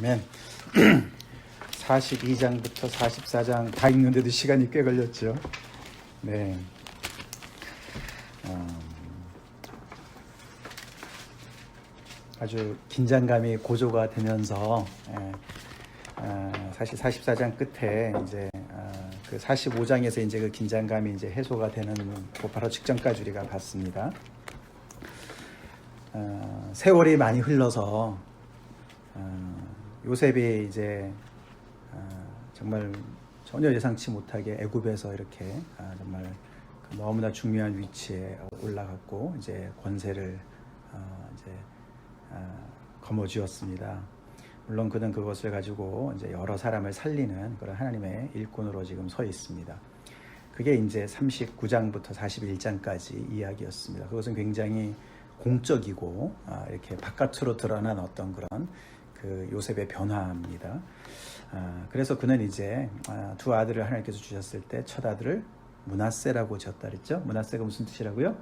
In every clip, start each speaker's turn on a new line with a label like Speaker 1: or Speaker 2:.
Speaker 1: 아멘. 42장부터 44장 다 읽는데도 시간이 꽤 걸렸죠. 네. 아주 긴장감이 고조가 되면서 사실 44장 끝에 이제 그 45장에서 이제 그 긴장감이 이제 해소가 되는 그 바로 직전까지 우리가 봤습니다. 세월이 많이 흘러서 요셉이 이제 정말 전혀 예상치 못하게 애굽에서 이렇게 정말 너무나 중요한 위치에 올라갔고 이제 권세를 이제 거머쥐었습니다. 물론 그는 그것을 가지고 이제 여러 사람을 살리는 그런 하나님의 일꾼으로 지금 서 있습니다. 그게 이제 39장부터 41장까지 이야기였습니다. 그것은 굉장히 공적이고 이렇게 바깥으로 드러난 어떤 그런 그 요셉의 변화입니다. 그래서 그는 이제 두 아들을 하나님께서 주셨을 때 첫 아들을 므낫세라고 지었다 그랬죠. 므낫세가 무슨 뜻이라고요?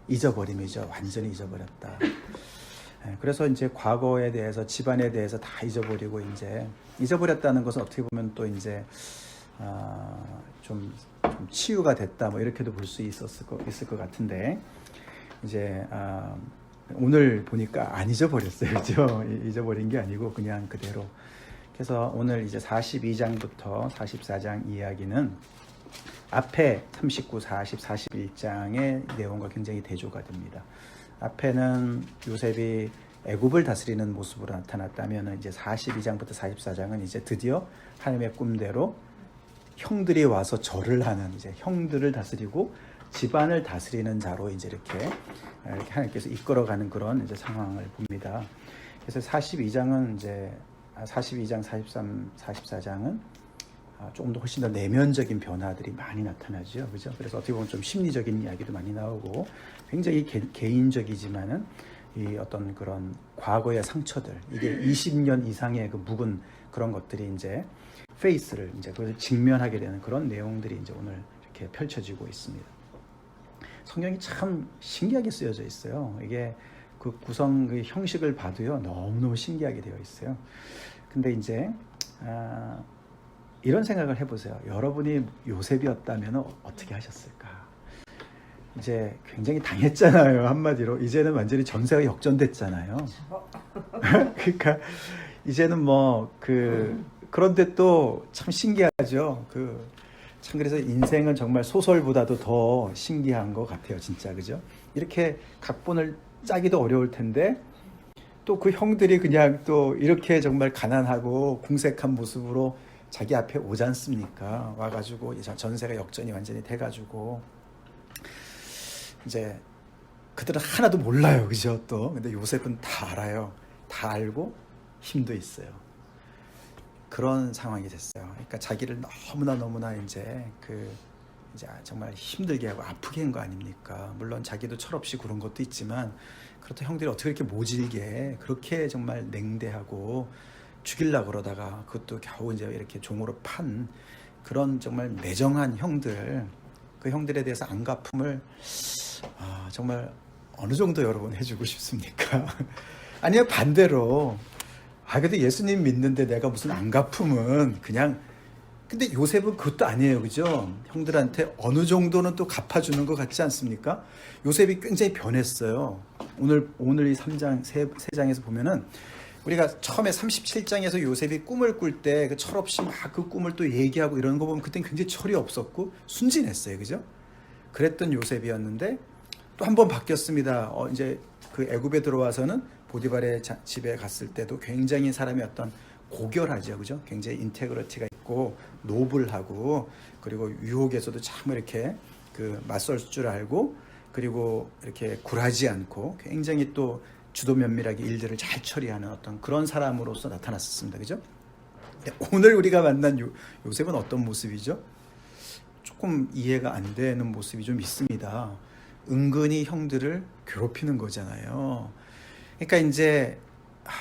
Speaker 1: 잊어버림이죠. 완전히 잊어버렸다. 그래서 이제 과거에 대해서 집안에 대해서 다 잊어버리고 이제 잊어버렸다는 것은 어떻게 보면 또 이제 좀 치유가 됐다 뭐 이렇게도 볼 수 있을 것 같은데 이제 오늘 보니까 안 잊어버렸어요. 그죠? 잊어버린 게 아니고 그냥 그대로. 그래서 오늘 이제 42장부터 44장 이야기는 앞에 39, 40, 41장의 내용과 굉장히 대조가 됩니다. 앞에는 요셉이 애굽을 다스리는 모습으로 나타났다면 이제 42장부터 44장은 이제 드디어 하나님의 꿈대로 형들이 와서 절을 하는 이제 형들을 다스리고 집안을 다스리는 자로 이제 이렇게 하나님께서 이끌어가는 그런 이제 상황을 봅니다. 그래서 42장은 이제 42장, 43, 44장은 조금 더 훨씬 더 내면적인 변화들이 많이 나타나죠, 그죠? 그래서 어떻게 보면 좀 심리적인 이야기도 많이 나오고 굉장히 개인적이지만은 이 어떤 그런 과거의 상처들 이게 20년 이상의 그 묵은 그런 것들이 이제 페이스를 이제 그것을 직면하게 되는 그런 내용들이 이제 오늘 이렇게 펼쳐지고 있습니다. 성경이 참 신기하게 쓰여져 있어요. 이게 그 구성 그 형식을 봐도요 너무너무 신기하게 되어 있어요. 근데 이제 이런 생각을 해보세요. 여러분이 요셉이었다면 어떻게 하셨을까? 이제 굉장히 당했잖아요. 한마디로 이제는 완전히 전세가 역전됐잖아요. 그러니까 이제는 뭐 그런데 또 참 신기하죠. 참 그래서 인생은 정말 소설보다도 더 신기한 것 같아요. 진짜 그죠? 이렇게 각본을 짜기도 어려울 텐데 또 그 형들이 그냥 또 이렇게 정말 가난하고 궁색한 모습으로 자기 앞에 오지 않습니까? 와가지고 전세가 역전이 완전히 돼가지고 이제 그들은 하나도 몰라요. 그죠? 또 근데 요셉은 다 알아요. 다 알고 힘도 있어요. 그런 상황이 됐어요. 그러니까 자기를 너무나 이제 이제 정말 힘들게 하고 아프게 한 거 아닙니까? 물론 자기도 철없이 그런 것도 있지만 그렇다 형들이 어떻게 이렇게 모질게 그렇게 정말 냉대하고 죽이려고 그러다가 그것도 겨우 이제 이렇게 종으로 판 그런 정말 매정한 형들 그 형들에 대해서 안갚음을 정말 어느 정도 여러분 해주고 싶습니까? 아니요 반대로 근데 예수님 믿는데 내가 무슨 안갚음은 그냥 근데 요셉은 그것도 아니에요. 그죠? 형들한테 어느 정도는 또 갚아주는 것 같지 않습니까? 요셉이 굉장히 변했어요. 오늘 이 3장, 3장에서 보면은 우리가 처음에 37장에서 요셉이 꿈을 꿀 때 그 철없이 막 그 꿈을 또 얘기하고 이런 거 보면 그때는 굉장히 철이 없었고 순진했어요. 그죠? 그랬던 요셉이었는데 또 한 번 바뀌었습니다. 이제 그 애굽에 들어와서는 보디발의 집에 갔을 때도 굉장히 사람이 어떤 고결하죠. 그죠? 굉장히 인테그리티가 있고 노블하고 그리고 유혹에서도 참 이렇게 맞설 줄 알고 그리고 이렇게 굴하지 않고 굉장히 또 주도 면밀하게 일들을 잘 처리하는 어떤 그런 사람으로서 나타났었습니다. 그죠? 근데 오늘 우리가 만난 요셉은 어떤 모습이죠? 조금 이해가 안 되는 모습이 좀 있습니다. 은근히 형들을 괴롭히는 거잖아요. 그러니까 이제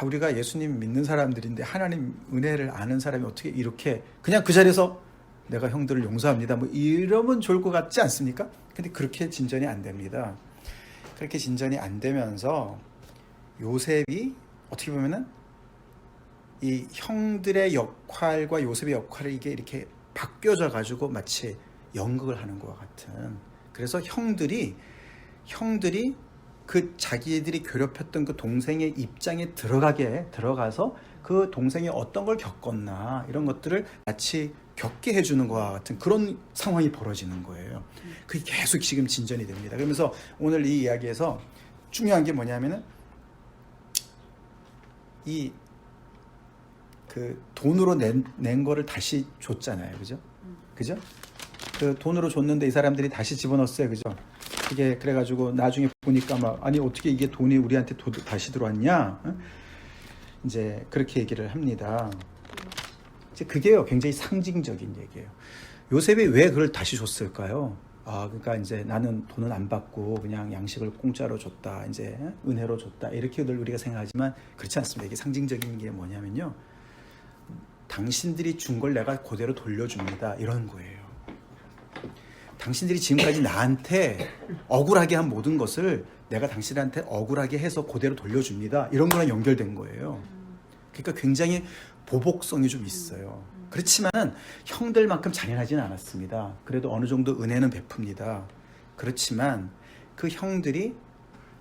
Speaker 1: 우리가 예수님 믿는 사람들인데 하나님 은혜를 아는 사람이 어떻게 이렇게 그냥 그 자리에서 내가 형들을 용서합니다 뭐 이러면 좋을 것 같지 않습니까? 근데 그렇게 진전이 안 됩니다. 그렇게 진전이 안 되면서 요셉이 어떻게 보면은 이 형들의 역할과 요셉의 역할이 이게 이렇게 바뀌어져 가지고 마치 연극을 하는 것과 같은. 그래서 형들이 그 자기들이 괴롭혔던 그 동생의 입장에 들어가서 그 동생이 어떤 걸 겪었나 이런 것들을 마치 겪게 해주는 것과 같은 그런 상황이 벌어지는 거예요. 그게 계속 지금 진전이 됩니다. 그러면서 오늘 이 이야기에서 중요한 게 뭐냐면은 이 그 돈으로 낸 거를 다시 줬잖아요. 그죠? 그 돈으로 줬는데 이 사람들이 다시 집어넣었어요. 그죠? 이게 그래가지고 나중에 보니까 막 아니 어떻게 이게 돈이 우리한테 다시 들어왔냐? 이제 그렇게 얘기를 합니다. 이제 그게요 굉장히 상징적인 얘기예요. 요셉이 왜 그걸 다시 줬을까요? 그러니까 이제 나는 돈은 안 받고 그냥 양식을 공짜로 줬다, 이제 은혜로 줬다 이렇게 늘 우리가 생각하지만 그렇지 않습니다. 이게 상징적인 게 뭐냐면요, 당신들이 준 걸 내가 그대로 돌려줍니다 이런 거예요. 당신들이 지금까지 나한테 억울하게 한 모든 것을 내가 당신한테 억울하게 해서 그대로 돌려줍니다 이런 거랑 연결된 거예요. 그러니까 굉장히 보복성이 좀 있어요. 그렇지만은 형들만큼 잔인하지는 않았습니다. 그래도 어느 정도 은혜는 베풉니다. 그렇지만 그 형들이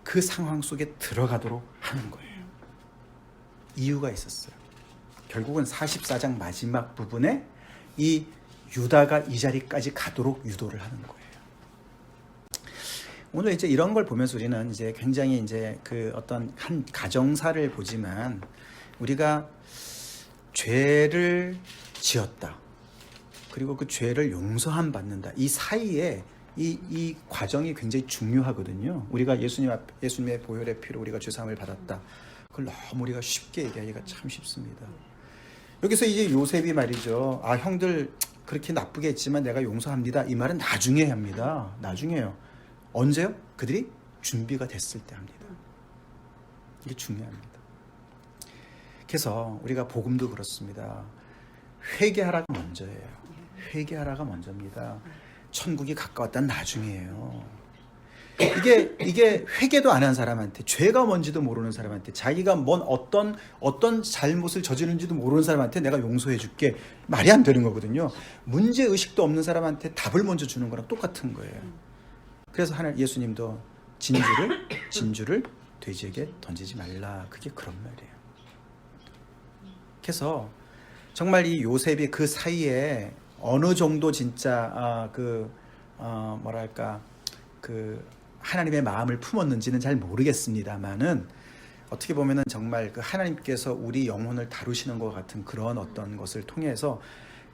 Speaker 1: 그 상황 속에 들어가도록 하는 거예요. 이유가 있었어요. 결국은 44장 마지막 부분에 이 유다가 이 자리까지 가도록 유도를 하는 거예요. 오늘 이제 이런 걸 보면서 우리는 이제 굉장히 이제 그 어떤 한 가정사를 보지만 우리가 죄를 지었다. 그리고 그 죄를 용서함 받는다. 이 사이에 이 과정이 굉장히 중요하거든요. 우리가 예수님의 보혈의 피로 우리가 죄사함을 받았다. 그걸 너무 우리가 쉽게 얘기하기가 참 쉽습니다. 여기서 이제 요셉이 말이죠. 형들 그렇게 나쁘게 했지만 내가 용서합니다. 이 말은 나중에 합니다. 나중에요. 언제요? 그들이 준비가 됐을 때 합니다. 이게 중요합니다. 그래서 우리가 복음도 그렇습니다. 회개하라가 먼저예요. 회개하라가 먼저입니다. 천국이 가까웠다는 나중이에요. 이게 회개도 안 한 사람한테, 죄가 뭔지도 모르는 사람한테, 자기가 어떤 잘못을 저지른지도 모르는 사람한테 내가 용서해 줄게, 말이 안 되는 거거든요. 문제 의식도 없는 사람한테 답을 먼저 주는 거랑 똑같은 거예요. 그래서 예수님도 진주를 돼지에게 던지지 말라, 그게 그런 말이에요. 그래서 정말 이 요셉이 그 사이에 어느 정도 진짜 하나님의 마음을 품었는지는 잘 모르겠습니다만은 어떻게 보면은 정말 그 하나님께서 우리 영혼을 다루시는 것 같은 그런 어떤 것을 통해서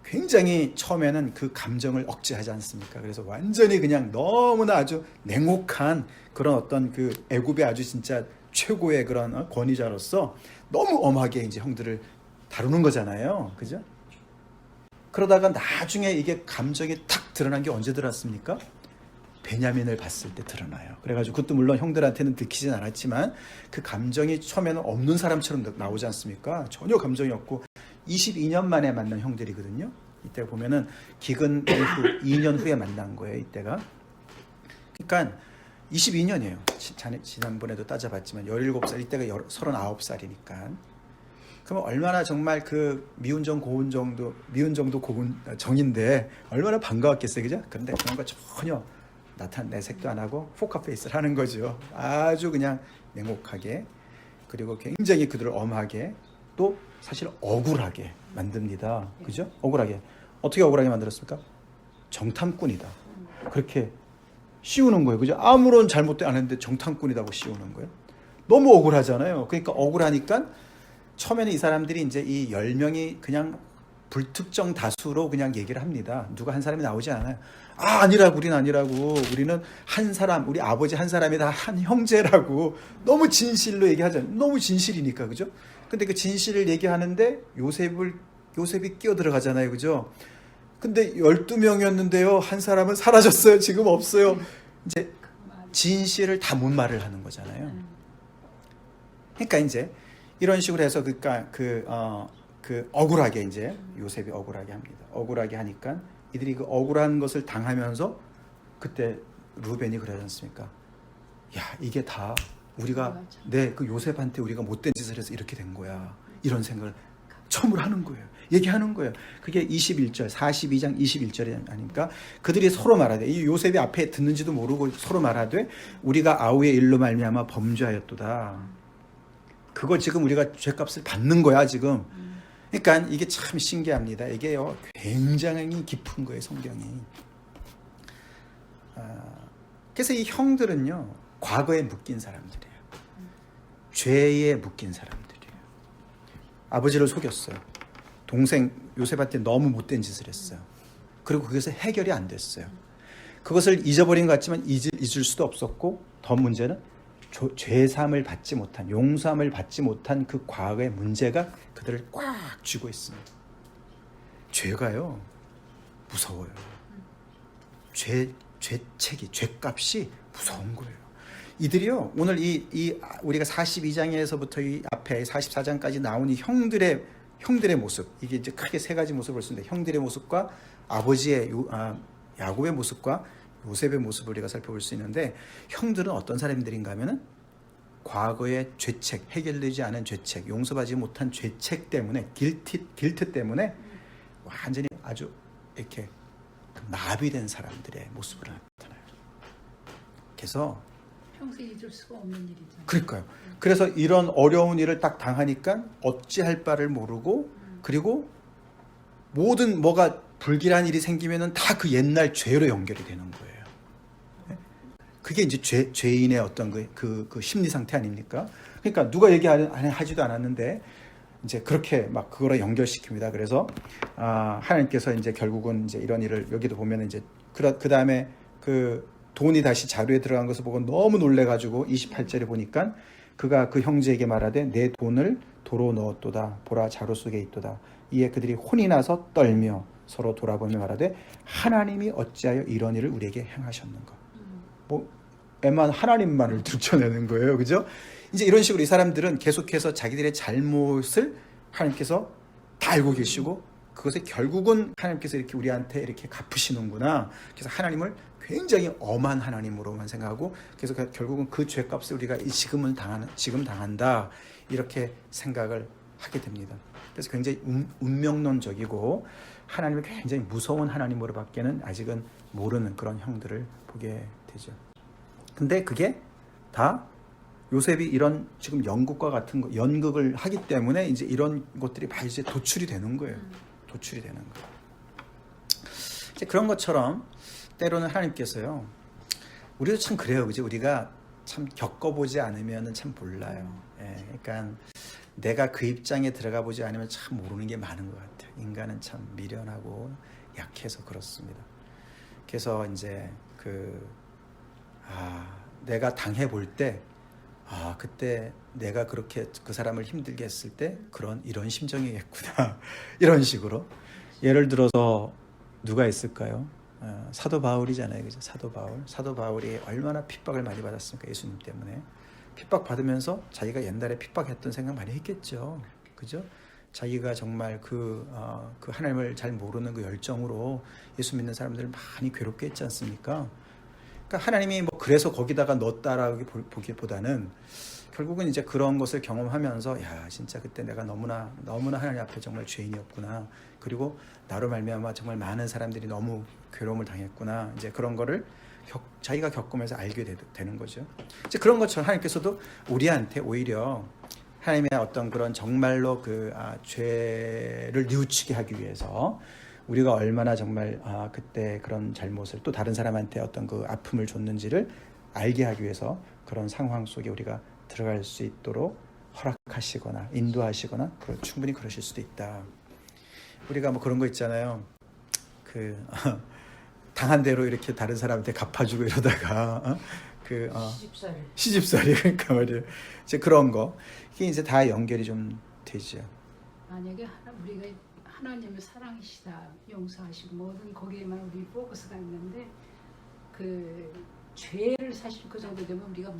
Speaker 1: 굉장히 처음에는 그 감정을 억제하지 않습니까? 그래서 완전히 그냥 너무나 아주 냉혹한 그런 어떤 그 애굽의 아주 진짜 최고의 그런 권위자로서 너무 엄하게 이제 형들을 다루는 거잖아요. 그죠? 그러다가 나중에 이게 감정이 탁 드러난 게 언제 드러났습니까? 베냐민을 봤을 때 드러나요. 그래가지고 그것도 물론 형들한테는 들키진 않았지만 그 감정이 처음에는 없는 사람처럼 나오지 않습니까? 전혀 감정이 없고 22년 만에 만난 형들이거든요. 이때 보면은 기근 이후 2년 후에 만난 거예요. 이때가. 그러니까 22년이에요. 지난번에도 따져봤지만 17살, 이때가 39살이니까. 그러면 얼마나 정말 그 미운 정도 고운 정인데 얼마나 반가웠겠어요. 그죠? 그런데 그런 거 전혀 내색도 안 하고 포커페이스를 하는 거죠. 아주 그냥 냉혹하게, 그리고 굉장히 그들을 엄하게, 또 사실 억울하게 만듭니다. 그죠? 억울하게. 어떻게 억울하게 만들었습니까? 정탐꾼이다. 그렇게 씌우는 거예요. 그죠? 아무런 잘못도 안 했는데 정탐꾼이라고 씌우는 거예요. 너무 억울하잖아요. 그러니까 억울하니까 처음에는 이 사람들이 이제 이 10명이 그냥 불특정 다수로 그냥 얘기를 합니다. 누가 한 사람이 나오지 않아요. 우리는 아니라고. 우리는 한 사람, 우리 아버지 한 사람이 다 한 형제라고. 너무 진실로 얘기하잖아요. 너무 진실이니까, 그죠? 근데 그 진실을 얘기하는데 요셉이 끼어 들어가잖아요. 그죠? 근데 12명이었는데요. 한 사람은 사라졌어요. 지금 없어요. 이제 진실을 다 못 말을 하는 거잖아요. 그러니까 이제 이런 식으로 해서 억울하게 이제 요셉이 억울하게 합니다. 억울하게 하니까 이들이 그 억울한 것을 당하면서 그때 루벤이 그러지 않습니까? 야, 이게 다 우리가 그 요셉한테 우리가 못된 짓을 해서 이렇게 된 거야. 이런 생각을 처음으로 하는 거예요. 얘기하는 거예요. 그게 21절, 42장 21절이 아닙니까? 그들이 서로 말하되, 이 요셉이 앞에 듣는지도 모르고 서로 말하되 우리가 아우의 일로 말미암아 범죄하였도다. 그거 지금 우리가 죄값을 받는 거야 지금. 그러니까 이게 참 신기합니다. 이게요 굉장히 깊은 거예요 성경이. 그래서 이 형들은요 과거에 묶인 사람들이에요. 죄에 묶인 사람들이에요. 아버지를 속였어요. 동생 요셉한테 너무 못된 짓을 했어요. 그리고 그것은 해결이 안 됐어요. 그것을 잊어버린 것 같지만 잊을 수도 없었고, 더 문제는 죄사함을 받지 못한, 용서함을 받지 못한 그 과거의 문제가 그들을 꽉 쥐고 있습니다. 죄가요 무서워요. 죄책이, 죄값이 무서운 거예요. 이들이요 오늘 우리가 42장에서부터 이 앞에 44장까지 나온 이 형들의 모습, 이게 이제 크게 세 가지 모습을 볼 수 있는데, 형들의 모습과 아버지의 야곱의 모습과 요셉의 모습을 우리가 살펴볼 수 있는데, 형들은 어떤 사람들인가 하면은 과거의 죄책, 해결되지 않은 죄책, 용서받지 못한 죄책 때문에, 길트 때문에 완전히 아주 이렇게 마비된 사람들의 모습으로 나타나요. 그래서
Speaker 2: 평생 잊을 수가 없는 일이죠.
Speaker 1: 그러니까요. 그래서 이런 어려운 일을 딱 당하니까 어찌할 바를 모르고, 그리고 모든 뭐가 불길한 일이 생기면은 다 그 옛날 죄로 연결이 되는 거예요. 그게 이제 죄인의 어떤 그 심리 상태 아닙니까? 그러니까 누가 얘기하지도 않았는데 이제 그렇게 막 그거로 연결시킵니다. 그래서 하나님께서 이제 결국은 이제 이런 일을, 여기도 보면 이제 그 다음에 그 돈이 다시 자루에 들어간 것을 보고 너무 놀래가지고 28절에 보니까 그가 그 형제에게 말하되 내 돈을 도로 넣었도다. 보라 자루 속에 있도다. 이에 그들이 혼이 나서 떨며 서로 돌아보며 말하되 하나님이 어찌하여 이런 일을 우리에게 행하셨는가. 뭐 애만 하나님만을 들춰내는 거예요. 그죠? 이제 이런 식으로 이 사람들은 계속해서 자기들의 잘못을 하나님께서 다 알고 계시고, 그것에 결국은 하나님께서 이렇게 우리한테 이렇게 갚으시는구나. 그래서 하나님을 굉장히 엄한 하나님으로만 생각하고, 그래서 결국은 그 죄값을 우리가 지금 당한다, 이렇게 생각을 하게 됩니다. 그래서 굉장히 운명론적이고 하나님을 굉장히 무서운 하나님으로밖에는 아직은 모르는 그런 형들을 보게 되죠. 근데 그게 다 요셉이 이런 지금 연극과 같은 거, 연극을 하기 때문에 이제 이런 것들이 다 이제 도출이 되는 거예요. 도출이 되는 거예요. 이제 그런 것처럼 때로는 하나님께서요, 우리도 참 그래요, 그지? 우리가 참 겪어보지 않으면 참 몰라요. 예, 그러니까 내가 그 입장에 들어가 보지 않으면 참 모르는 게 많은 것 같아요. 인간은 참 미련하고 약해서 그렇습니다. 그래서 이제 내가 당해 볼 때, 그때 내가 그렇게 그 사람을 힘들게 했을 때 이런 심정이겠구나. 이런 식으로. 예를 들어서 누가 있을까요? 사도 바울이잖아요. 그죠? 사도 바울이 얼마나 핍박을 많이 받았습니까? 예수님 때문에. 핍박 받으면서 자기가 옛날에 핍박했던 생각 많이 했겠죠. 그죠? 자기가 정말 그 하나님을 잘 모르는 그 열정으로 예수 믿는 사람들을 많이 괴롭게 했지 않습니까? 그러니까 하나님이 뭐 그래서 거기다가 넣었다라고 보기보다는 결국은 이제 그런 것을 경험하면서, 야, 진짜 그때 내가 너무나 하나님 앞에 정말 죄인이었구나. 그리고 나로 말미암아 정말 많은 사람들이 너무 괴로움을 당했구나. 이제 그런 거를 자기가 겪으면서 알게 되는 거죠. 이제 그런 것처럼 하나님께서도 우리한테 오히려 하나님의 어떤 그런 정말로 죄를 뉘우치게 하기 위해서, 우리가 얼마나 정말 그때 그런 잘못을 또 다른 사람한테 어떤 그 아픔을 줬는지를 알게 하기 위해서 그런 상황 속에 우리가 들어갈 수 있도록 허락하시거나 인도하시거나 충분히 그러실 수도 있다. 우리가 뭐 그런 거 있잖아요. 당한 대로 이렇게 다른 사람한테 갚아주고 이러다가 시집살이 그러니까 말이에요. 이제 그런 거, 이게 이제 다 연결이 좀 되죠.
Speaker 2: 만약에 우리가 하나님의 사랑이시다, 용서하시고 모든 거기에만 우리 포커스가 있는데, 그 죄를 사실 그 정도 되면 우리가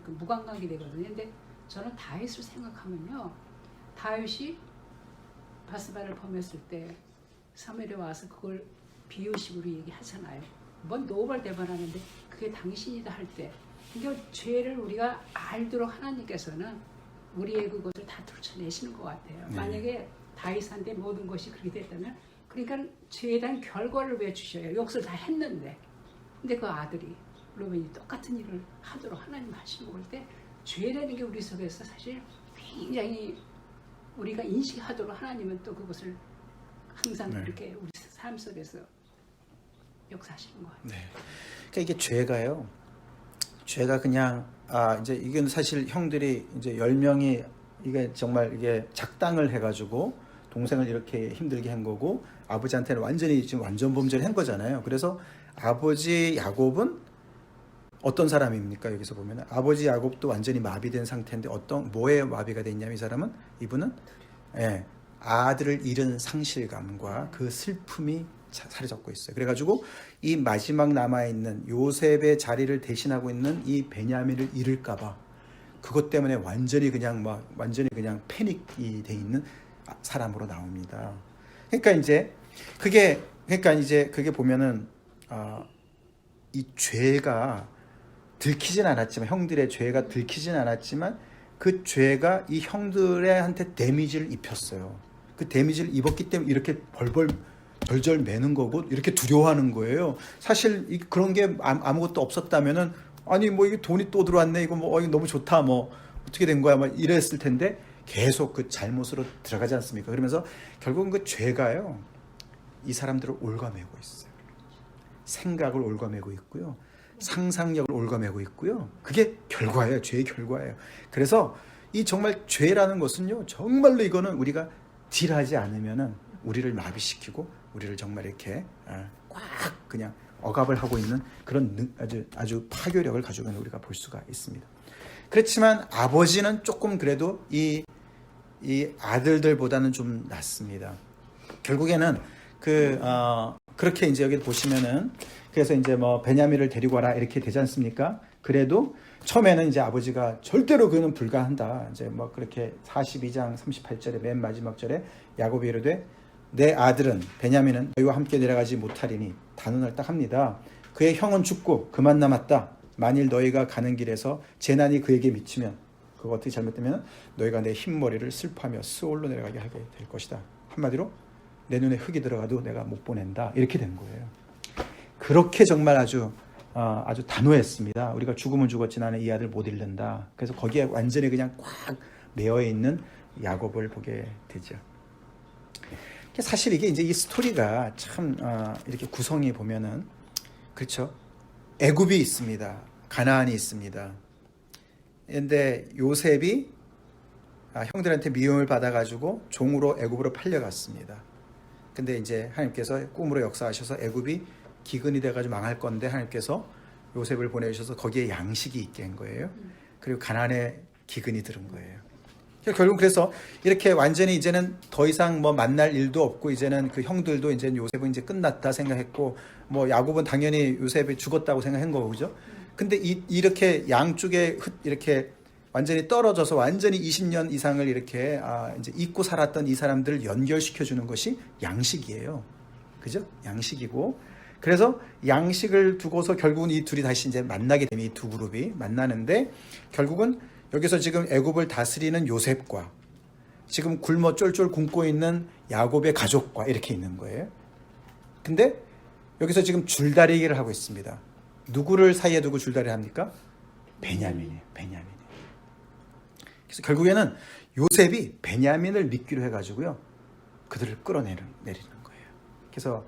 Speaker 2: 무감각이 되거든요. 근데 저는 다윗을 생각하면요, 다윗이 바스바를 범했을 때 사무엘이 와서 그걸 비유식으로 얘기하잖아요. 뭔 노발대발하는데 그게 당신이다 할 때, 그러니까 죄를 우리가 알도록 하나님께서는 우리의 그것을 다 들춰내시는 것 같아요.
Speaker 1: 네.
Speaker 2: 만약에 다윗한테 모든 것이 그렇게 됐다면 그러니까 죄에 대한 결과를 왜 주셔요? 욕설 다 했는데 근데 그 아들이 로벤이 똑같은 일을 하도록 하나님 하시는 걸 때 죄라는 게 우리 속에서 사실 굉장히 우리가 인식하도록 하나님은 또 그것을 항상
Speaker 1: 네.
Speaker 2: 그렇게 우리 삶 속에서 역사하시는 것 같아요.
Speaker 1: 네. 그러니까 이게 죄가 그냥 이제 이건 사실 형들이 이제 10명이 이게 정말 이게 작당을 해가지고 동생을 이렇게 힘들게 한 거고 아버지한테는 완전히 지금 완전 범죄를 한 거잖아요. 그래서 아버지 야곱은 어떤 사람입니까? 여기서 보면 아버지 야곱도 완전히 마비된 상태인데 어떤 뭐에 마비가 됐냐면 이분은 아들을 잃은 상실감과 그 슬픔이 사로잡고 있어요. 그래가지고 이 마지막 남아있는 요셉의 자리를 대신하고 있는 이 베냐민을 잃을까봐 그것 때문에 완전히 그냥 패닉이 돼 있는 사람으로 나옵니다. 그러니까 이제 그게 보면은 이 죄가 들키진 않았지만 형들의 죄가 들키진 않았지만 그 죄가 이 형들한테 데미지를 입혔어요. 그 데미지를 입었기 때문에 이렇게 벌벌 매는 거고 이렇게 두려워하는 거예요. 사실 그런 게 아무것도 없었다면은 아니 뭐 이게 돈이 또 들어왔네 이거 뭐 이거 너무 좋다 뭐 어떻게 된 거야 막 이랬을 텐데 계속 그 잘못으로 들어가지 않습니까? 그러면서 결국은 그 죄가요 이 사람들을 옭아매고 있어요. 생각을 옭아매고 있고요. 상상력을 옭아매고 있고요. 그게 결과예요. 죄의 결과예요. 그래서 이 정말 죄라는 것은요. 정말로 이거는 우리가 딜하지 않으면은 우리를 마비시키고 우리를 정말 이렇게 꽉 그냥 억압을 하고 있는 그런 아주 파괴력을 가지고 있는 우리가 볼 수가 있습니다. 그렇지만 아버지는 조금 그래도 이 아들들보다는 좀 낫습니다. 결국에는 그렇게 이제 여기 보시면은 그래서 이제 뭐 베냐민을 데리고 와라 이렇게 되지 않습니까? 그래도 처음에는 이제 아버지가 절대로 그는 불가한다. 이제 뭐 그렇게 42장 38절에 맨 마지막 절에 야곱이 이르되 내 아들은 베냐민은 너희와 함께 내려가지 못하리니 단언을 딱 합니다. 그의 형은 죽고 그만 남았다. 만일 너희가 가는 길에서 재난이 그에게 미치면 그거 어떻게 잘못되면 너희가 내 흰머리를 슬퍼하며 스올로 내려가게 하게 될 것이다. 한마디로 내 눈에 흙이 들어가도 내가 못 보낸다. 이렇게 된 거예요. 그렇게 정말 아주 단호했습니다. 우리가 죽으면 죽었지 나는 이 아들 못 잃는다. 그래서 거기에 완전히 그냥 꽉 매여 있는 야곱을 보게 되죠. 사실 이게 이제 이 스토리가 참 이렇게 구성이 보면은 그렇죠. 애굽이 있습니다. 가나안이 있습니다. 그런데 요셉이 형들한테 미움을 받아가지고 종으로 애굽으로 팔려갔습니다. 근데 이제 하나님께서 꿈으로 역사하셔서 애굽이 기근이 돼가지고 망할 건데 하나님께서 요셉을 보내주셔서 거기에 양식이 있게 한 거예요. 그리고 가나안에 기근이 들은 거예요. 결국 그래서 이렇게 완전히 이제는 더 이상 뭐 만날 일도 없고 이제는 그 형들도 이제 요셉은 이제 끝났다 생각했고 뭐 야곱은 당연히 요셉이 죽었다고 생각한 거고 그죠? 근데 이렇게 양쪽에 이렇게 완전히 떨어져서 완전히 20년 이상을 이렇게 이제 잊고 살았던 이 사람들을 연결시켜 주는 것이 양식이에요. 그죠? 양식이고 그래서 양식을 두고서 결국은 이 둘이 다시 이제 만나게 되면 이 두 그룹이 만나는데 결국은 여기서 지금 애굽을 다스리는 요셉과 지금 굶어 쫄쫄 굶고 있는 야곱의 가족과 이렇게 있는 거예요. 근데 여기서 지금 줄다리기를 하고 있습니다. 누구를 사이에 두고 줄다리를 합니까? 베냐민이에요. 그래서 결국에는 요셉이 베냐민을 믿기로 해가지고요. 그들을 끌어내리는 거예요. 그래서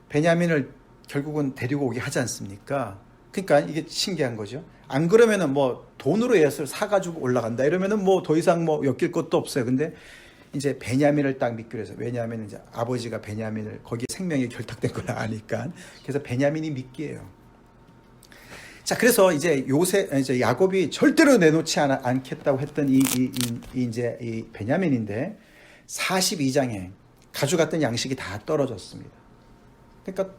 Speaker 1: 베냐민을 결국은 데리고 오게 하지 않습니까? 그러니까 이게 신기한 거죠. 안 그러면은 뭐 돈으로 예수를 사가지고 올라간다 이러면은 뭐 더 이상 뭐 엮일 것도 없어요. 근데 이제 베냐민을 딱 믿기로 해서 왜냐하면 이제 아버지가 베냐민을 거기에 생명이 결탁된 걸 아니까 그래서 베냐민이 믿기예요. 자 그래서 이제 야곱이 절대로 내놓지 않겠다고 했던 이제 이 베냐민인데 42장에 가져갔던 양식이 다 떨어졌습니다. 그러니까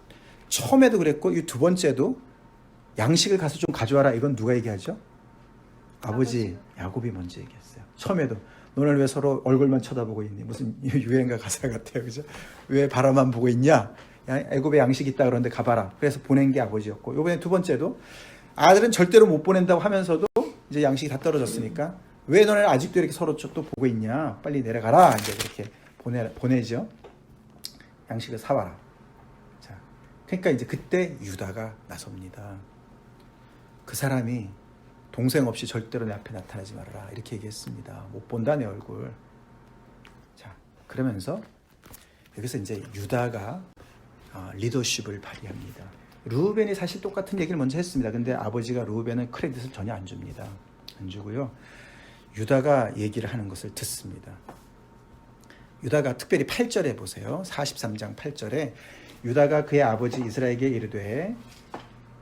Speaker 1: 처음에도 그랬고 이 두 번째도 양식을 가서 좀 가져와라. 이건 누가 얘기하죠? 아버지 야곱이 먼저 얘기했어요. 처음에도 너는 왜 서로 얼굴만 쳐다보고 있니? 무슨 유행가 가사 같아요. 그죠? 왜 바라만 보고 있냐? 애굽에 양식 있다 그러는데 가봐라. 그래서 보낸 게 아버지였고 이번에 두 번째도 아들은 절대로 못 보낸다고 하면서도 이제 양식이 다 떨어졌으니까 왜 너네는 아직도 이렇게 서로 또 보고 있냐? 빨리 내려가라. 이제 그렇게 보내죠. 양식을 사와라. 자, 그러니까 이제 그때 유다가 나섭니다. 그 사람이 동생 없이 절대로 내 앞에 나타나지 말아라. 이렇게 얘기했습니다. 못 본다 내 얼굴. 자, 그러면서 여기서 이제 유다가 리더십을 발휘합니다. 르우벤이 사실 똑같은 얘기를 먼저 했습니다. 근데 아버지가 르우벤은 크레딧을 전혀 안 줍니다. 안 주고요. 유다가 얘기를 하는 것을 듣습니다. 유다가 특별히 8절에 보세요. 43장 8절에 유다가 그의 아버지 이스라엘에게 이르되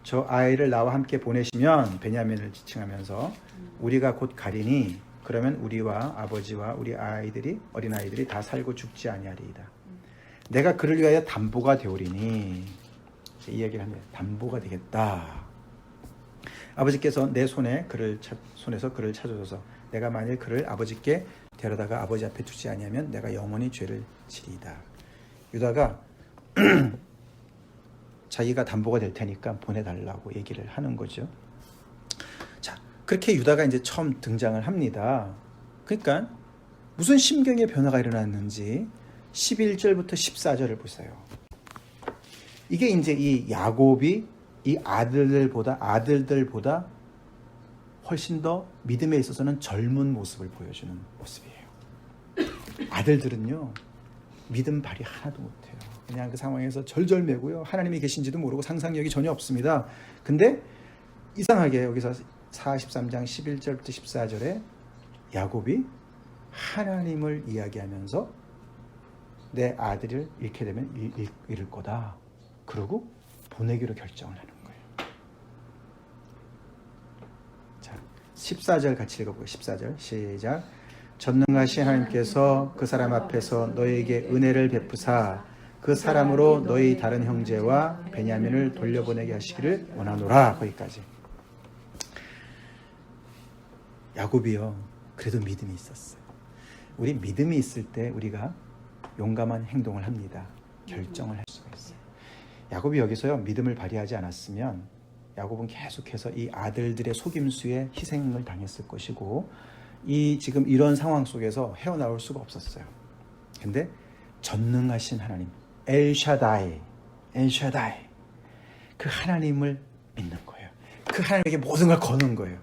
Speaker 1: 저 아이를 나와 함께 보내시면 베냐민을 지칭하면서 우리가 곧 가리니 그러면 우리와 아버지와 우리 아이들이 어린아이들이 다 살고 죽지 아니하리이다. 내가 그를 위하여 담보가 되오리니 이 이야기를 합니다. 담보가 되겠다. 아버지께서 내 손에서 그를 찾아줘서 내가 만일 그를 아버지께 데려다가 아버지 앞에 두지 아니하면 내가 영원히 죄를 지리이다. 유다가 자기가 담보가 될 테니까 보내달라고 얘기를 하는 거죠. 자, 그렇게 유다가 이제 처음 등장을 합니다. 그러니까 무슨 심경의 변화가 일어났는지 11절부터 14절을 보세요. 이게 이제 이 야곱이 이 아들들보다 훨씬 더 믿음에 있어서는 젊은 모습을 보여주는 모습이에요. 아들들은요, 믿음 발휘 하나도 못해요. 그냥 그 상황에서 절절매고요. 하나님이 계신지도 모르고 상상력이 전혀 없습니다. 근데 이상하게 여기서 43장 11절부터 14절에 야곱이 하나님을 이야기하면서 내 아들을 잃게 되면 잃을 거다. 그러고 보내기로 결정을 하는 거예요. 자, 14절 같이 읽어보고 14절 시작. 전능하신 하나님께서 그 사람 앞에서 너희에게 은혜를 베푸사 그 사람으로 너희 다른 형제와 베냐민을 돌려보내게 하시기를 원하노라. 거기까지. 야곱이요, 그래도 믿음이 있었어요. 우리 믿음이 있을 때 우리가 용감한 행동을 합니다. 결정을 할 수가 있어요. 야곱이 여기서요, 믿음을 발휘하지 않았으면 야곱은 계속해서 이 아들들의 속임수에 희생을 당했을 것이고 지금 이런 상황 속에서 헤어나올 수가 없었어요. 근데 전능하신 하나님, 엘샤다이, 그 하나님을 믿는 거예요. 그 하나님에게 모든 걸 거는 거예요.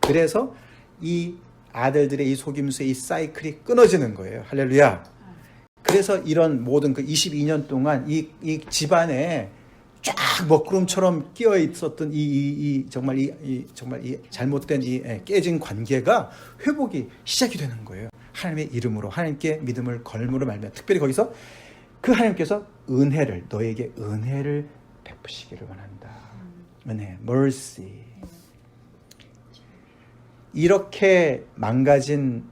Speaker 1: 그래서 이 아들들의 이 속임수의 이 사이클이 끊어지는 거예요. 할렐루야. 그래서 이런 모든 그 22년 동안 이 집안에 쫙 먹구름처럼 끼어 있었던 정말 이 잘못된 깨진 관계가 회복이 시작이 되는 거예요. 하나님의 이름으로 하나님께 믿음을 걸므로 말미암아 특별히 거기서 그 하나님께서 너에게 은혜를 베푸시기를 원한다. 은혜, mercy. 이렇게 망가진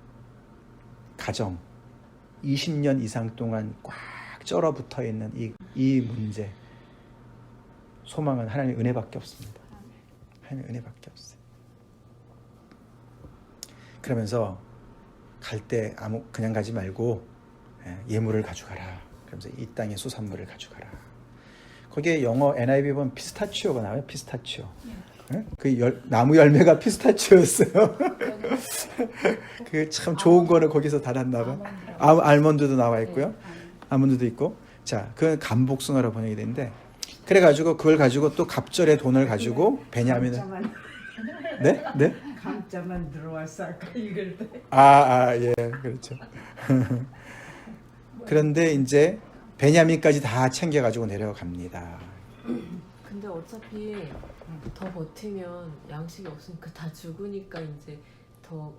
Speaker 1: 가정, 20년 이상 동안 꽉 쩔어 붙어 있는 이 문제, 소망은 하나님의 은혜밖에 없습니다. 하나님의 은혜밖에 없어요. 그러면서 갈 때 그냥 가지 말고 예물을 가져가라. 그러면서 이 땅의 수산물을 가져가라. 거기에 영어 NIV 보면 피스타치오가 나와요. 피스타치오. 그 나무 열매가 피스타치오였어요. 그 참 좋은 거는 거기서 달았나 봐. 알몬드도 나와 있고요. 아몬드도 있고. 자, 그건 감복숭아로 번역이 되는데 그래가지고 그걸 가지고 또 갑절의 돈을 가지고 베냐민을 네?
Speaker 3: 감자만 들어왔어 아까 읽을 때.
Speaker 1: 예, 그렇죠. 그런데 이제 베냐민까지 다 챙겨가지고 내려갑니다.
Speaker 4: 근데 어차피 더 버티면 양식이 없으니까 다 죽으니까 이제 더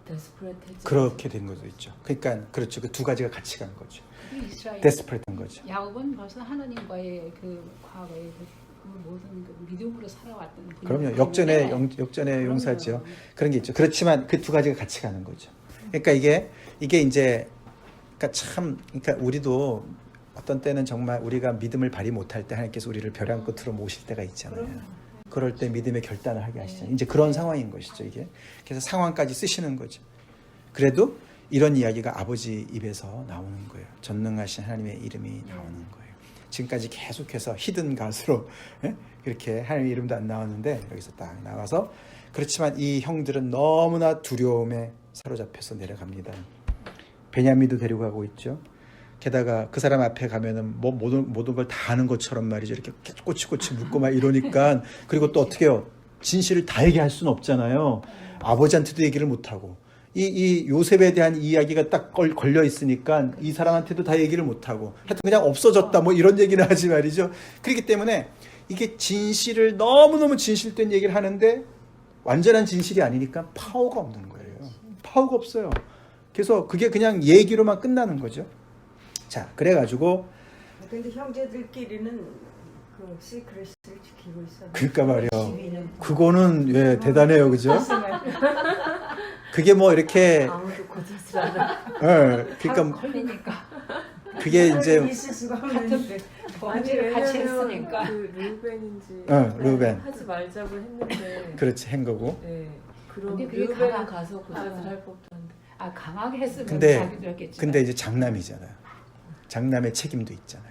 Speaker 4: 데스퍼레트해지.
Speaker 1: 그렇게 된 것도 있죠. 그러니까 그렇죠. 그 두 가지가 같이 간 거죠.
Speaker 2: 이스라엘
Speaker 1: 데스퍼레트한 거죠.
Speaker 2: 야곱은 벌써 하나님과의 그 과거의 그 모든 그 믿음으로 살아왔던
Speaker 1: 그럼요. 역전의 용사죠. 그런 게 있죠. 그렇지만 그 두 가지가 같이 가는 거죠. 그러니까 이게 이제 그러니까 우리도 어떤 때는 정말 우리가 믿음을 발휘 못할 때 하나님께서 우리를 벼랑 끝으로 모실 때가 있잖아요. 그럴 때 믿음의 결단을 하게 하시잖아요. 이제 그런 상황인 것이죠, 이게. 그래서 상황까지 쓰시는 거죠. 그래도 이런 이야기가 아버지 입에서 나오는 거예요. 전능하신 하나님의 이름이 나오는 거예요. 지금까지 계속해서 히든 갓으로 그렇게 하나님의 이름도 안 나왔는데 여기서 딱 나와서 그렇지만 이 형들은 너무나 두려움에 사로잡혀서 내려갑니다. 베냐민도 데리고 가고 있죠. 게다가 그 사람 앞에 가면은 뭐 모든 걸 다 아는 것처럼 말이죠. 이렇게 꼬치꼬치 묻고 막 이러니까 그리고 또 어떻게 해요? 진실을 다 얘기할 수는 없잖아요. 아버지한테도 얘기를 못 하고 이 요셉에 대한 이야기가 딱 걸려 있으니까 이 사람한테도 다 얘기를 못 하고 하여튼 그냥 없어졌다 뭐 이런 얘기는 하지 말이죠. 그렇기 때문에 이게 진실을 너무너무 진실된 얘기를 하는데 완전한 진실이 아니니까 파워가 없는 거예요. 파워가 없어요. 그래서 그게 그냥 얘기로만 끝나는 거죠. 자, 그래가지고
Speaker 3: 근데 형제들끼리는 그 시크릿을 지키고 있어요.
Speaker 1: 그러니까 말이요. 그거는 예, 대단해요, 그죠? 그게 뭐 이렇게
Speaker 4: 아무도 거짓을 안 하고.
Speaker 1: 예, 그러니까
Speaker 2: 걸리니까
Speaker 1: 그게 이제
Speaker 3: 있을 수가 없는데.
Speaker 2: 범죄를 같이 했으니까.
Speaker 4: 그 루벤인지
Speaker 1: 루벤.
Speaker 4: 하지 말자고 했는데.
Speaker 1: 그렇지 한 거고.
Speaker 4: 네. 그럼
Speaker 2: 근데 그게
Speaker 4: 루벤은
Speaker 2: 강한-
Speaker 4: 가서 거짓을 할 법도 한데.
Speaker 2: 아 강하게 했으면
Speaker 1: 근데
Speaker 2: 자기도 했겠지.
Speaker 1: 근데 이제 장남이잖아요. 장남의 책임도 있잖아요.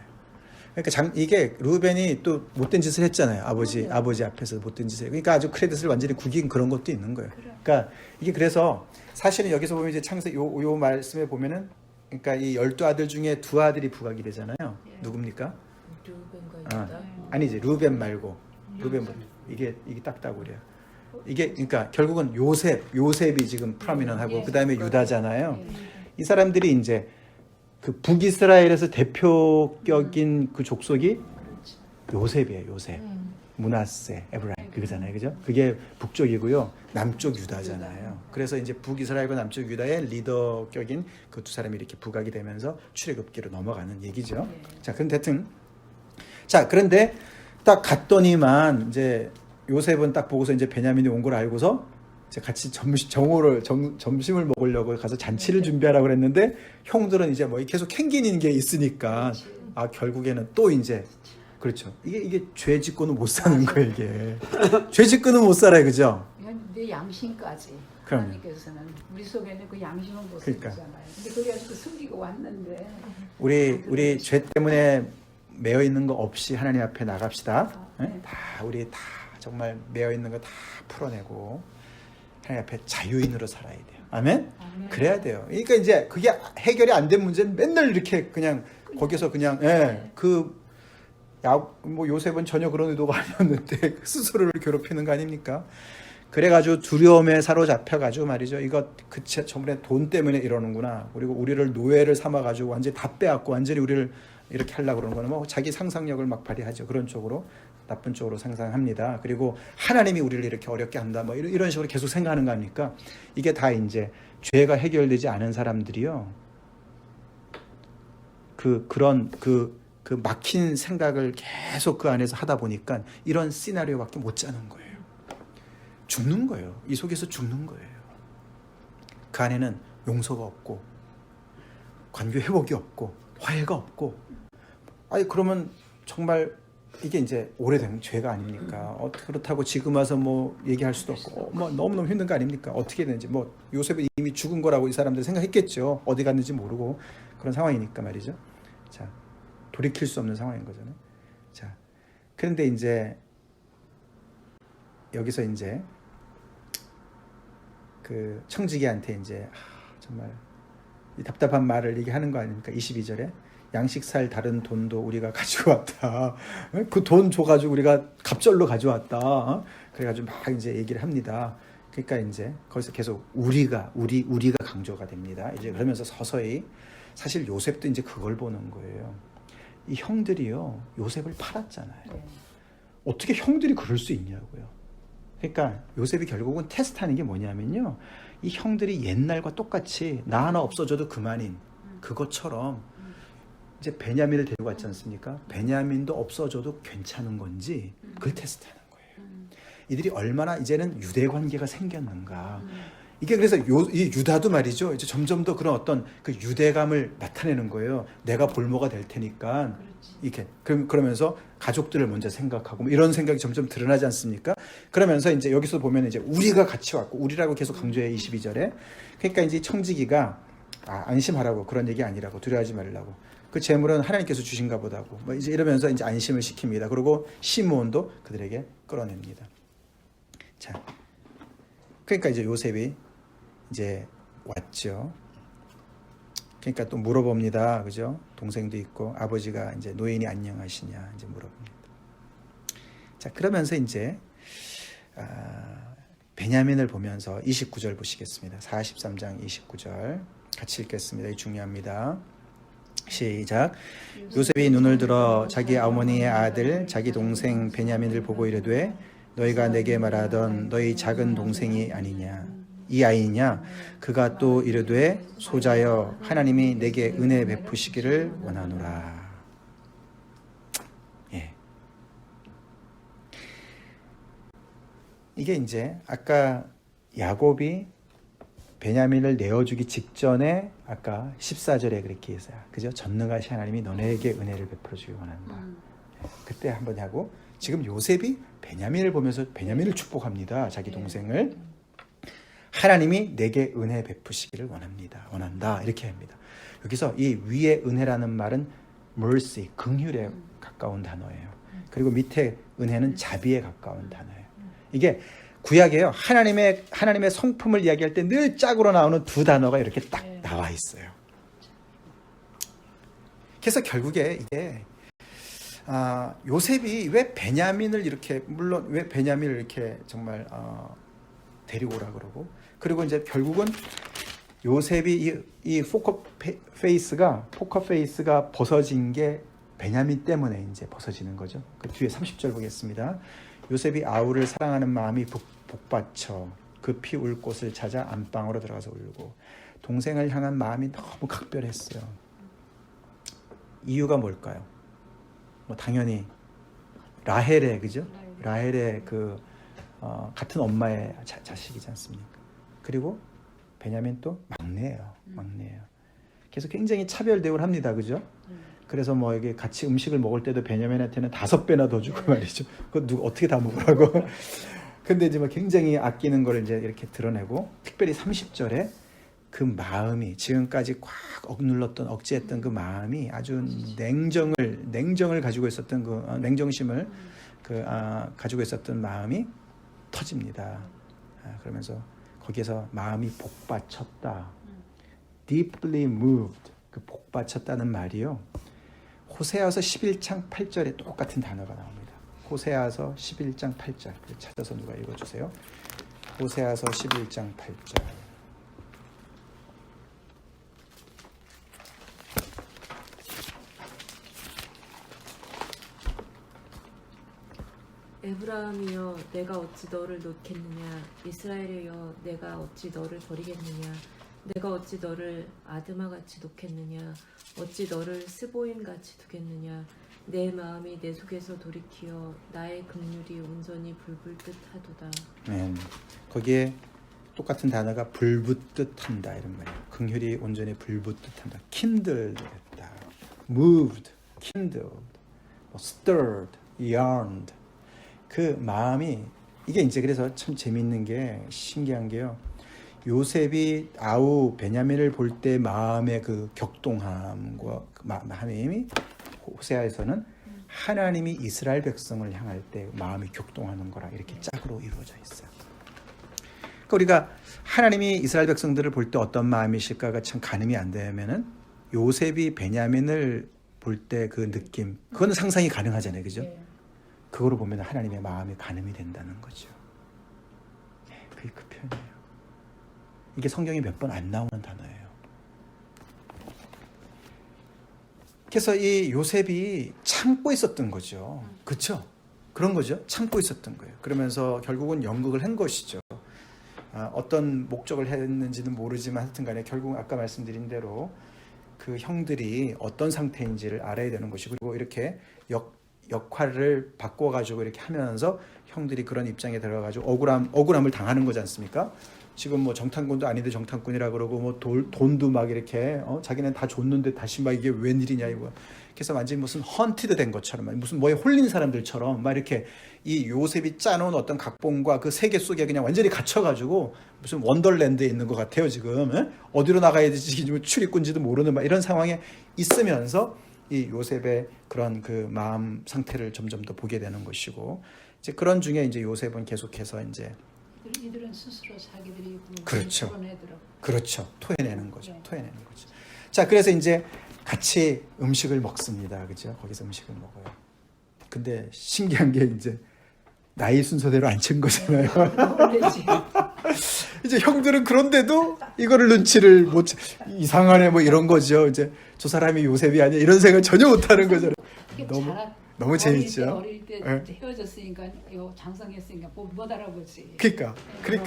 Speaker 1: 그러니까 이게 루벤이 또 못된 짓을 했잖아요. 아버지 앞에서 못된 짓을. 그러니까 아주 크레딧을 완전히 구긴 그런 것도 있는 거예요. 그러니까 이게 그래서 사실은 여기서 보면 이제 창세 요 말씀에 보면은 그러니까 이 12아들 중에 2아들이 부각이 되잖아요. 누굽니까?
Speaker 4: 루벤과 유다.
Speaker 1: 아니지 루벤 말고 루벤 이게 딱따구리야. 이게 그러니까 결국은 요셉이 지금 프라미넌하고 그 다음에 유다잖아요. 이 사람들이 이제 그 북이스라엘에서 대표격인 그 족속이 요셉이에요. 요셉, 므낫세, 에브라임 그거잖아요, 그죠? 그게 북쪽이고요, 남쪽 유다잖아요. 그래서 이제 북이스라엘과 남쪽 유다의 리더격인 그 두 사람이 이렇게 부각이 되면서 출애굽기로 넘어가는 얘기죠. 자, 그런데 하여튼 그런데 딱 갔더니만 이제 요셉은 딱 보고서 이제 베냐민이 온 걸 알고서 이제 같이 점심을 먹으려고 가서 잔치를 준비하라고 그랬는데 형들은 이제 뭐 계속 캥기는 게 있으니까 결국에는 또 이제 그렇죠. 이게 죄 짓고는 못 사는 거예요, 이게. 죄 짓고는 못 살아요, 그죠?
Speaker 2: 내 양심까지.
Speaker 1: 그럼요.
Speaker 2: 하나님께서는 우리 속에는 그 양심은 못
Speaker 1: 그러니까.
Speaker 2: 쓰잖아요. 근데 그래가지고 숨기고 왔는데.
Speaker 1: 우리 죄 때문에 매여 있는 거 없이 하나님 앞에 나갑시다.
Speaker 2: 네.
Speaker 1: 우리 다 정말 매여 있는 거 다 풀어내고 하나님 앞에 자유인으로 살아야 돼요. 아멘? 그래야 돼요. 그러니까 이제 그게 해결이 안 된 문제는 맨날 이렇게 그냥 거기서 그냥 뭐 요셉은 전혀 그런 의도가 아니었는데 스스로를 괴롭히는 거 아닙니까? 그래가지고 두려움에 사로잡혀가지고 말이죠. 이거 전부 돈 때문에 이러는구나. 그리고 우리를 노예를 삼아가지고 완전히 다 빼앗고 완전히 우리를 이렇게 하려고 그러는 거는 뭐 자기 상상력을 막 발휘하죠. 그런 쪽으로 나쁜 쪽으로 상상합니다. 그리고 하나님이 우리를 이렇게 어렵게 한다. 뭐 이런 식으로 계속 생각하는 거 아닙니까? 이게 다 이제 죄가 해결되지 않은 사람들이요. 그런 막힌 생각을 계속 그 안에서 하다 보니까 이런 시나리오밖에 못 짜는 거예요. 죽는 거예요. 이 속에서 죽는 거예요. 그 안에는 용서가 없고 관계 회복이 없고 화해가 없고 그러면 정말 이게 이제 오래된 죄가 아닙니까? 그렇다고 지금 와서 뭐 얘기할 수도 없고 뭐 너무너무 힘든 거 아닙니까? 어떻게 되는지 뭐 요셉은 이미 죽은 거라고 이 사람들 생각했겠죠. 어디 갔는지 모르고 그런 상황이니까 말이죠. 자, 돌이킬 수 없는 상황인 거잖아요. 자, 그런데 이제 여기서 이제 그 청지기한테 이제 정말 이 답답한 말을 얘기하는 거 아닙니까? 22절에 양식 살 다른 돈도 우리가 가지고 왔다. 그 돈 줘가지고 우리가 갑절로 가져왔다. 그래가지고 막 이제 얘기를 합니다. 그러니까 이제 거기서 계속 우리가 강조가 됩니다. 이제 그러면서 서서히 사실 요셉도 이제 그걸 보는 거예요. 이 형들이요 요셉을 팔았잖아요. 어떻게 형들이 그럴 수 있냐고요. 그러니까 요셉이 결국은 테스트하는 게 뭐냐면요. 이 형들이 옛날과 똑같이 나 하나 없어져도 그만인 그것처럼 이제 베냐민을 데리고 왔지 않습니까? 베냐민도 없어져도 괜찮은 건지 그걸 테스트하는 거예요. 이들이 얼마나 이제는 유대 관계가 생겼는가. 이게 그래서 이 유다도 말이죠. 이제 점점 더 그런 어떤 그 유대감을 나타내는 거예요. 내가 볼모가 될 테니까 이렇게 그러면서 가족들을 먼저 생각하고 뭐 이런 생각이 점점 드러나지 않습니까? 그러면서 이제 여기서 보면 이제 우리가 같이 왔고 우리라고 계속 강조해 22절에. 그러니까 이제 청지기가 안심하라고 그런 얘기 아니라고 두려워하지 말라고. 그 재물은 하나님께서 주신가 보다고. 뭐 이제 이러면서 이제 안심을 시킵니다. 그리고 시므온도 그들에게 끌어냅니다. 자, 그러니까 이제 요셉이 이제 왔죠. 그러니까 또 물어봅니다. 그죠? 동생도 있고 아버지가 이제 노인이 안녕하시냐 이제 물어봅니다. 자, 그러면서 이제 베냐민을 보면서 29절 보시겠습니다. 43장 29절 같이 읽겠습니다. 이 중요합니다. 시작. 요셉이 눈을 들어 자기 어머니의 아들 자기 동생 베냐민을 보고 이르되 너희가 내게 말하던 너희 작은 동생이 아니냐 이 아이냐 그가 또 이르되 소자여 하나님이 내게 은혜 베푸시기를 원하노라. 예. 이게 이제 아까 야곱이 베냐민을 내어주기 직전에 아까 14절에 그렇게 했어요. 그죠? 전능하신 하나님이 너네에게 은혜를 베풀어 주기 원한다. 그때 한번 하고 지금 요셉이 베냐민을 보면서 베냐민을 축복합니다. 자기 동생을. 하나님이 내게 은혜 베푸시기를 원한다. 이렇게 합니다. 여기서 이 위의 은혜라는 말은 mercy, 긍휼에 가까운 단어예요. 그리고 밑에 은혜는 자비에 가까운 단어예요. 이게 구약에요. 하나님의 성품을 이야기할 때 늘 짝으로 나오는 두 단어가 이렇게 딱 나와 있어요. 그래서 결국에 이게 요셉이 왜 베냐민을 이렇게 물론 왜 베냐민을 이렇게 정말 데리고 오라 그러고 그리고 이제 결국은 요셉이 이 포커페이스가 벗어진 게 베냐민 때문에 이제 벗어지는 거죠. 그 뒤에 30절 보겠습니다. 요셉이 아우를 사랑하는 마음이 복받쳐 급히 울 곳을 찾아 안방으로 들어가서 울고 동생을 향한 마음이 너무 각별했어요. 이유가 뭘까요? 뭐 당연히 라헬의 그죠? 라헬의 같은 엄마의 자식이지 않습니까? 그리고 베냐민 또 막내예요. 그래서 굉장히 차별 대우를 합니다. 그죠? 그래서 뭐 이게 같이 음식을 먹을 때도 베냐민한테는 5배나 더 주고 말이죠. 그거 누가 어떻게 다 먹으라고. 근데 이제 뭐 굉장히 아끼는 걸 이제 이렇게 드러내고 특별히 30절에 그 마음이 지금까지 꽉 억눌렀던 그 마음이 아주 냉정을 가지고 있었던 그 냉정심을 가지고 있었던 마음이 터집니다. 그러면서 거기에서 마음이 복받쳤다. deeply moved. 그 복받쳤다는 말이요. 호세아서 11장 8절에 똑같은 단어가 나옵니다. 호세아서 11장 8절. 찾아서 누가 읽어주세요. 호세아서 11장 8절.
Speaker 4: 에브라임이여 내가 어찌 너를 놓겠느냐 이스라엘이여 내가 어찌 너를 버리겠느냐 내가 어찌 너를 아드마같이 놓겠느냐 어찌 너를 스보임같이 두겠느냐 내 마음이 내 속에서 돌이키어 나의 긍휼이 온전히 불붙듯 하도다.
Speaker 1: 거기에 똑같은 단어가 불붙듯 한다 이런 말이에요. 긍휼이 온전히 불붙듯 한다. kindled 했다. moved, kindled, stirred, yearned. 그 마음이 이게 이제 그래서 참 재밌는 게 신기한 게요. 요셉이 아우 베냐민을 볼 때 마음의 그 격동함과 하나님이 호세아에서는 하나님이 이스라엘 백성을 향할 때 마음이 격동하는 거라 이렇게 짝으로 이루어져 있어요. 그러니까 우리가 하나님이 이스라엘 백성들을 볼 때 어떤 마음이실까가 참 가늠이 안 되면은 요셉이 베냐민을 볼 때 그 느낌 그거는 상상이 가능하잖아요, 그죠? 그거로 보면 하나님의 마음이 가늠이 된다는 거죠. 그게 그 표현이에요. 이게 성경에 몇 번 안 나오는 단어예요. 그래서 이 요셉이 참고 있었던 거죠. 그렇죠? 그런 거죠. 참고 있었던 거예요. 그러면서 결국은 연극을 한 것이죠. 어떤 목적을 했는지는 모르지만 하여튼 간에 결국 아까 말씀드린 대로 그 형들이 어떤 상태인지를 알아야 되는 것이고 그리고 이렇게 역할을 바꿔가지고 이렇게 하면서 형들이 그런 입장에 들어가가지고 억울함을 당하는 거지 않습니까? 지금 뭐 정탐꾼도 아닌데 정탐꾼이라 그러고 뭐 돈도 막 이렇게 자기는 다 줬는데 다시 막 이게 웬일이냐 이거. 그래서 완전히 무슨 헌티드 된 것처럼 무슨 뭐에 홀린 사람들처럼 막 이렇게 이 요셉이 짜놓은 어떤 각본과 그 세계 속에 그냥 완전히 갇혀가지고 무슨 원더랜드에 있는 것 같아요 지금. 어디로 나가야 될지 지금 출입군지도 모르는 막 이런 상황에 있으면서 이 요셉의 그런 그 마음 상태를 점점 더 보게 되는 것이고 이제 그런 중에 이제 요셉은 계속해서 이제
Speaker 2: 이들은 스스로 자기들이
Speaker 1: 그렇죠.
Speaker 2: 풀어내더라고.
Speaker 1: 그렇죠. 토해내는 거죠.
Speaker 2: 네.
Speaker 1: 토해내는 거죠. 자, 그래서 이제 같이 음식을 먹습니다. 그죠? 거기서 음식을 먹어요. 근데 신기한 게 이제 나이 순서대로 앉힌 거잖아요.
Speaker 2: 놀래지.
Speaker 1: 이제 형들은 그런데도 이거를 눈치를 못 이상하네 뭐 이런 거죠. 이제 저 사람이 요셉이 아니야 이런 생각 전혀 못 하는 거잖아요. 너무 재밌죠.
Speaker 2: 어릴 때
Speaker 1: 네.
Speaker 2: 이제 헤어졌으니까 요 장성했으니까 못 알아보지.
Speaker 1: 그러니까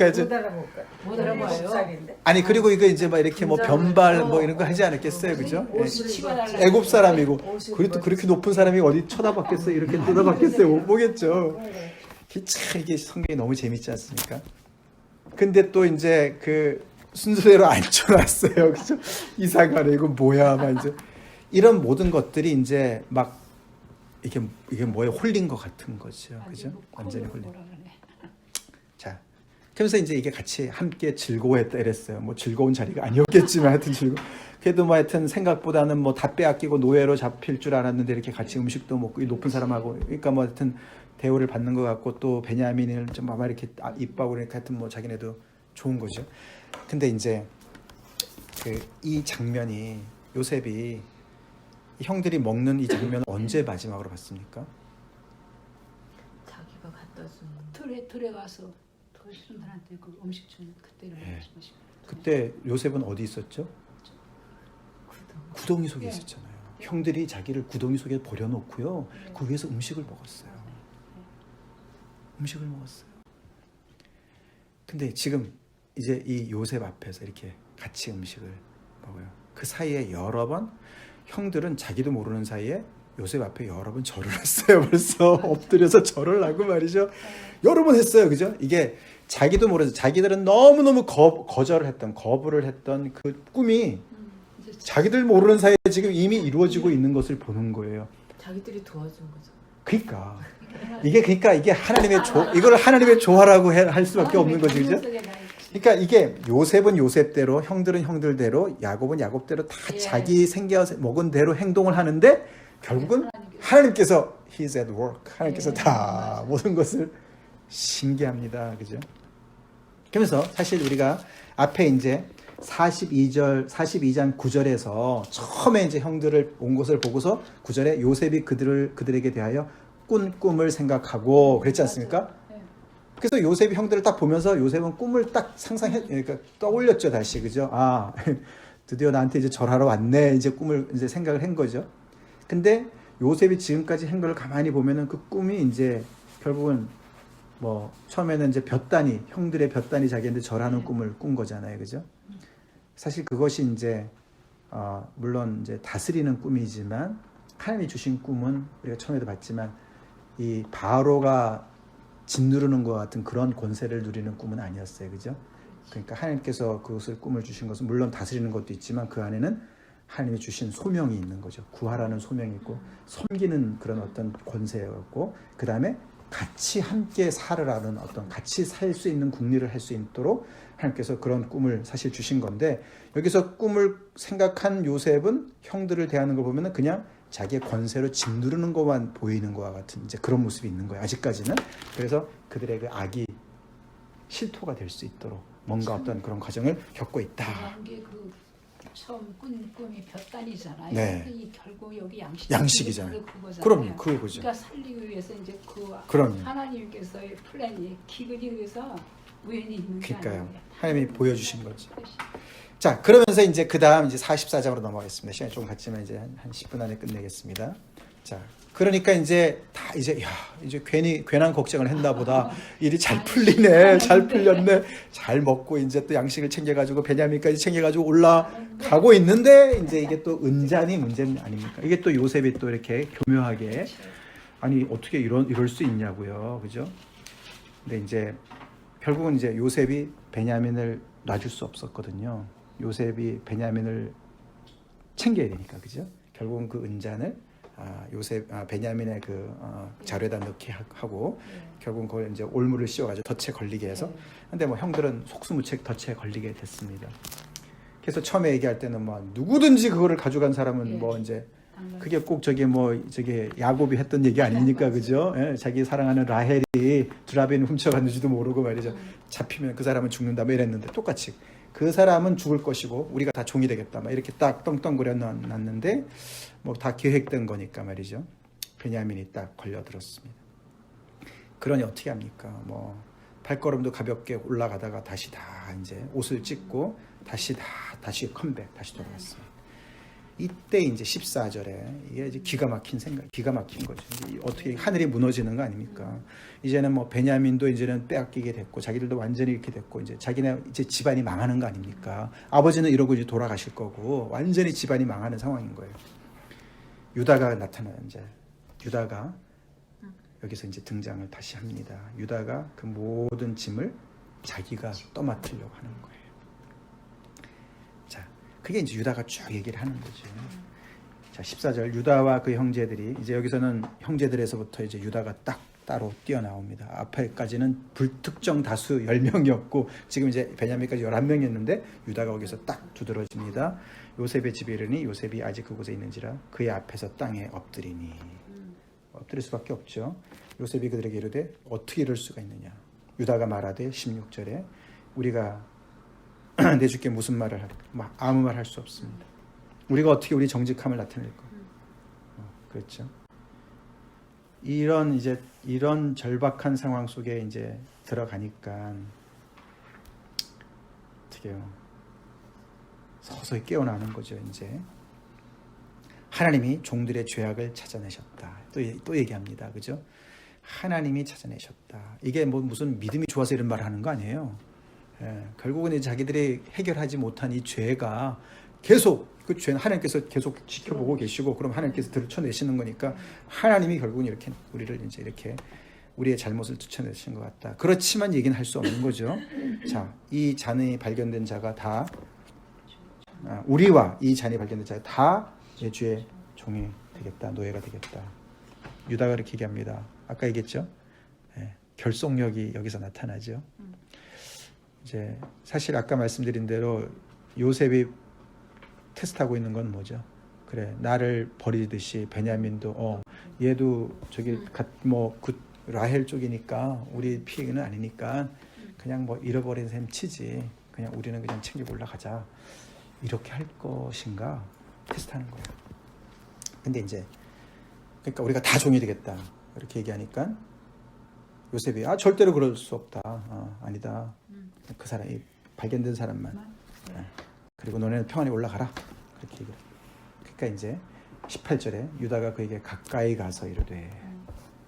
Speaker 1: 이제
Speaker 3: 못 알아볼까?
Speaker 2: 못 알아봐요.
Speaker 3: 7살인데?
Speaker 1: 아니 그리고 이거 이제 막 이렇게 뭐 변발 뭐 이런 거 하지 않았겠어요, 그죠? 예.
Speaker 2: 옷을 치워달라.
Speaker 1: 애굽 사람이고
Speaker 3: 옷을
Speaker 1: 그래도 그렇게 높은 사람이 어디 쳐다봤겠어요? 이렇게 뜯어봤겠어요? 못 보겠죠.
Speaker 3: 네.
Speaker 1: 참 이게 성경이 너무 재밌지 않습니까? 근데 또 이제 그 순서대로 앉혀놨어요, 그죠? 이상하네, 이거 뭐야, 막 이제 이런 모든 것들이 이제 막 이게 뭐에 홀린 것 같은 거죠, 그죠? 완전히 홀린. 자, 그러면서 이제 이게 같이 함께 즐거워했다 이랬어요. 뭐 즐거운 자리가 아니었겠지만 하여튼 그래도 뭐 하여튼 생각보다는 뭐 다 빼앗기고 노예로 잡힐 줄 알았는데 이렇게 같이 음식도 먹고 이 높은 사람하고 그러니까 뭐 하여튼 대우를 받는 것 같고 또 베냐민을 좀 아마 이렇게 이뻐하고 그러니까 하여튼 뭐 자기네도 좋은 거죠. 근데 이제 이 장면이 요셉이 형들이 먹는 이 장면을 언제 마지막으로 봤습니까?
Speaker 4: 자기가 갖다 준
Speaker 2: 틀에 가서 도시순들한테 그 음식 주는 그때를
Speaker 1: 예.
Speaker 2: 말씀하시고.
Speaker 1: 그때 요셉은 어디 있었죠? 구덩이 속에
Speaker 2: 예.
Speaker 1: 있었잖아요. 형들이 자기를 구덩이 속에 버려놓고요.
Speaker 2: 네.
Speaker 1: 그 위에서 음식을 먹었어요. 음식을 먹었어요. 근데 지금 이제 이 요셉 앞에서 이렇게 같이 음식을 먹어요. 그 사이에 여러 번 형들은 자기도 모르는 사이에 요셉 앞에 여러 번 절을 했어요. 벌써 엎드려서 절을 하고 말이죠. 여러 번 했어요. 그죠? 이게 자기도 모르는 자기들은 너무너무 거부를 했던 그 꿈이
Speaker 2: 이제
Speaker 1: 자기들 모르는 사이에 지금 이미 이루어지고 있는 것을 보는 거예요.
Speaker 4: 자기들이 도와준 거죠.
Speaker 1: 그러니까 이게 하나님의 이걸 하나님의 조화라고 할 수밖에 없는 거죠, 그죠? 그러니까 이게 요셉은 요셉대로, 형들은 형들대로, 야곱은 야곱대로 다
Speaker 2: 예.
Speaker 1: 자기 생겨 먹은 대로 행동을 하는데 결국은 하나님께서 He's at work. 하나님께서
Speaker 2: 예.
Speaker 1: 다 모든 것을 신기합니다, 그죠? 그러면서 사실 우리가 앞에 이제 42장 9절에서 처음에 이제 형들을 온 것을 보고서 9절에 요셉이 그들에게 대하여 꾼 꿈을 생각하고 그랬지 않습니까?
Speaker 2: 네.
Speaker 1: 그래서 요셉이 형들을 딱 보면서 요셉은 꿈을 딱 그러니까 떠올렸죠, 다시. 그죠? 아, 드디어 나한테 이제 절하러 왔네. 이제 꿈을 이제 생각을 한 거죠. 근데 요셉이 지금까지 한 걸 가만히 보면은 그 꿈이 이제 결국은 뭐 처음에는 이제 형들의 볕단이 자기한테 절하는 꿈을 꾼 거잖아요. 그죠? 사실 그것이 이제 물론 이제 다스리는 꿈이지만 하나님이 주신 꿈은 우리가 처음에도 봤지만 이 바로가 짓누르는 것 같은 그런 권세를 누리는 꿈은 아니었어요. 그죠? 그러니까 하나님께서 그것을 꿈을 주신 것은 물론 다스리는 것도 있지만 그 안에는 하나님이 주신 소명이 있는 거죠. 구하라는 소명이 있고 섬기는 그런 어떤 권세였고 그 다음에 같이 함께 살으라는 어떤 같이 살 수 있는 국리를 할 수 있도록 하나님께서 그런 꿈을 사실 주신 건데 여기서 꿈을 생각한 요셉은 형들을 대하는 걸 보면은 그냥 자기의 권세로 짓누르는 것만 보이는 것과 같은 이제 그런 모습이 있는 거예요. 아직까지는. 그래서 그들의 그 악이 실토가 될 수 있도록 뭔가 어떤 그런 과정을 겪고 있다.
Speaker 2: 이게 그 처음 꿈이 볕단이잖아요.
Speaker 1: 네.
Speaker 2: 이 결국 여기
Speaker 1: 양식이잖아요.
Speaker 2: 그거잖아요.
Speaker 1: 그럼요, 그거죠.
Speaker 2: 그러니까 살리기 위해서 이제
Speaker 1: 그럼요.
Speaker 2: 하나님께서의 플랜이 기근이 위해서 우연히 있는 게
Speaker 1: 그러니까요.
Speaker 2: 아니에요.
Speaker 1: 하나님이 보여주신 거죠. 자, 그러면서 이제 그 다음 이제 44장으로 넘어가겠습니다. 시간이 좀 갔지만 이제 한 10분 안에 끝내겠습니다. 자, 그러니까 이제 다 이제 이제 괜한 걱정을 했나 보다. 일이 잘 풀리네, 잘 풀렸네, 잘 먹고 이제 또 양식을 챙겨가지고 베냐민까지 챙겨가지고 올라가고 있는데 이제 이게 또 은잔이 문제는 아닙니까? 이게 또 요셉이 또 이렇게 교묘하게 아니 어떻게 이럴 수 있냐고요, 그죠? 근데 이제 결국은 이제 요셉이 베냐민을 놔줄 수 없었거든요. 요셉이 베냐민을 챙겨야 되니까, 그죠? 결국은 그 은잔을 베냐민의 그 자루에다 넣게 하고 결국은 그걸 이제 올무를 씌워가지고 덫에 걸리게 해서 근데 뭐 형들은 속수무책 덫에 걸리게 됐습니다. 그래서 처음에 얘기할 때는 뭐 누구든지 그거를 가져간 사람은 뭐 이제 그게 꼭 저기 야곱이 했던 얘기 아닙니까, 그죠? 예, 자기 사랑하는 라헬이 두라벤을 훔쳐갔는지도 모르고 말이죠. 잡히면 그 사람은 죽는다, 뭐 이랬는데 똑같이 그 사람은 죽을 것이고 우리가 다 종이 되겠다, 막 이렇게 딱 떵떵거려 놨는데 뭐 다 계획된 거니까 말이죠. 베냐민이 딱 걸려들었습니다. 그러니 어떻게 합니까? 뭐 발걸음도 가볍게 올라가다가 다시 다 이제 옷을 찢고 다시 컴백, 다시 돌아왔습니다. 이때 이제 14절에 이게 이제 기가 막힌 거죠. 어떻게 하늘이 무너지는 거 아닙니까? 이제는 뭐 베냐민도 이제는 빼앗기게 됐고 자기들도 완전히 이렇게 됐고 이제 자기네 이제 집안이 망하는 거 아닙니까? 아버지는 이러고 이제 돌아가실 거고 완전히 집안이 망하는 상황인 거예요. 유다가 나타나요. 이제 유다가 여기서 이제 등장을 다시 합니다. 유다가 그 모든 짐을 자기가 떠맡으려고 하는 거예요. 자, 그게 이제 유다가 쭉 얘기를 하는 거죠. 자, 14절 유다와 그 형제들이 이제 여기서는 형제들에서부터 이제 유다가 딱 따로 뛰어나옵니다. 앞에까지는 불특정 다수 10명이었고 지금 이제 베냐민까지 11명이었는데 유다가 거기서 딱 두드러집니다. 요셉의 집에 이르니 요셉이 아직 그곳에 있는지라 그의 앞에서 땅에 엎드리니. 엎드릴 수밖에 없죠. 요셉이 그들에게 이르되 어떻게 이럴 수가 있느냐. 유다가 말하되 16절에 우리가 내 주께 무슨 말을 할까? 아무 말 할 수 없습니다. 우리가 어떻게 우리 정직함을 나타낼까? 그렇죠. 이런 절박한 상황 속에 이제 들어가니까 어떻게요? 서서히 깨어나는 거죠. 이제 하나님이 종들의 죄악을 찾아내셨다. 또 얘기합니다. 그죠? 하나님이 찾아내셨다. 이게 뭐 무슨 믿음이 좋아서 이런 말을 하는 거 아니에요. 예, 결국은 이제 자기들이 해결하지 못한 이 죄가 계속 그 죄는 하나님께서 계속 지켜보고 계시고 그럼 하나님께서 들춰내시는 거니까 하나님이 결국은 이렇게 우리를 이제 이렇게 우리의 잘못을 들춰내신 것 같다. 그렇지만 얘기는 할 수 없는 거죠. 자, 이 잔이 발견된 자가 다 우리와 이 잔이 발견된 자가 다 예주의 종이 되겠다. 노예가 되겠다. 유다가 그렇게 얘기합니다. 아까 얘기했죠. 네, 결속력이 여기서 나타나죠. 이제 사실 아까 말씀드린 대로 요셉이 테스트하고 있는 건 뭐죠? 그래 나를 버리듯이 베냐민도 얘도 저기 라헬 쪽이니까 우리 피해는 아니니까 그냥 뭐 잃어버린 셈 치지. 그냥 우리는 그냥 챙기고 올라가자. 이렇게 할 것인가 테스트하는 거예요. 근데 이제 그러니까 우리가 다 종이 되겠다 이렇게 얘기하니까 요셉이 절대로 그럴 수 없다. 아니다. 그 사람이 발견된 사람만. 그리고 너네는 평안히 올라가라. 그렇게 얘기해요. 그러니까 이제 18절에 유다가 그에게 가까이 가서 이르되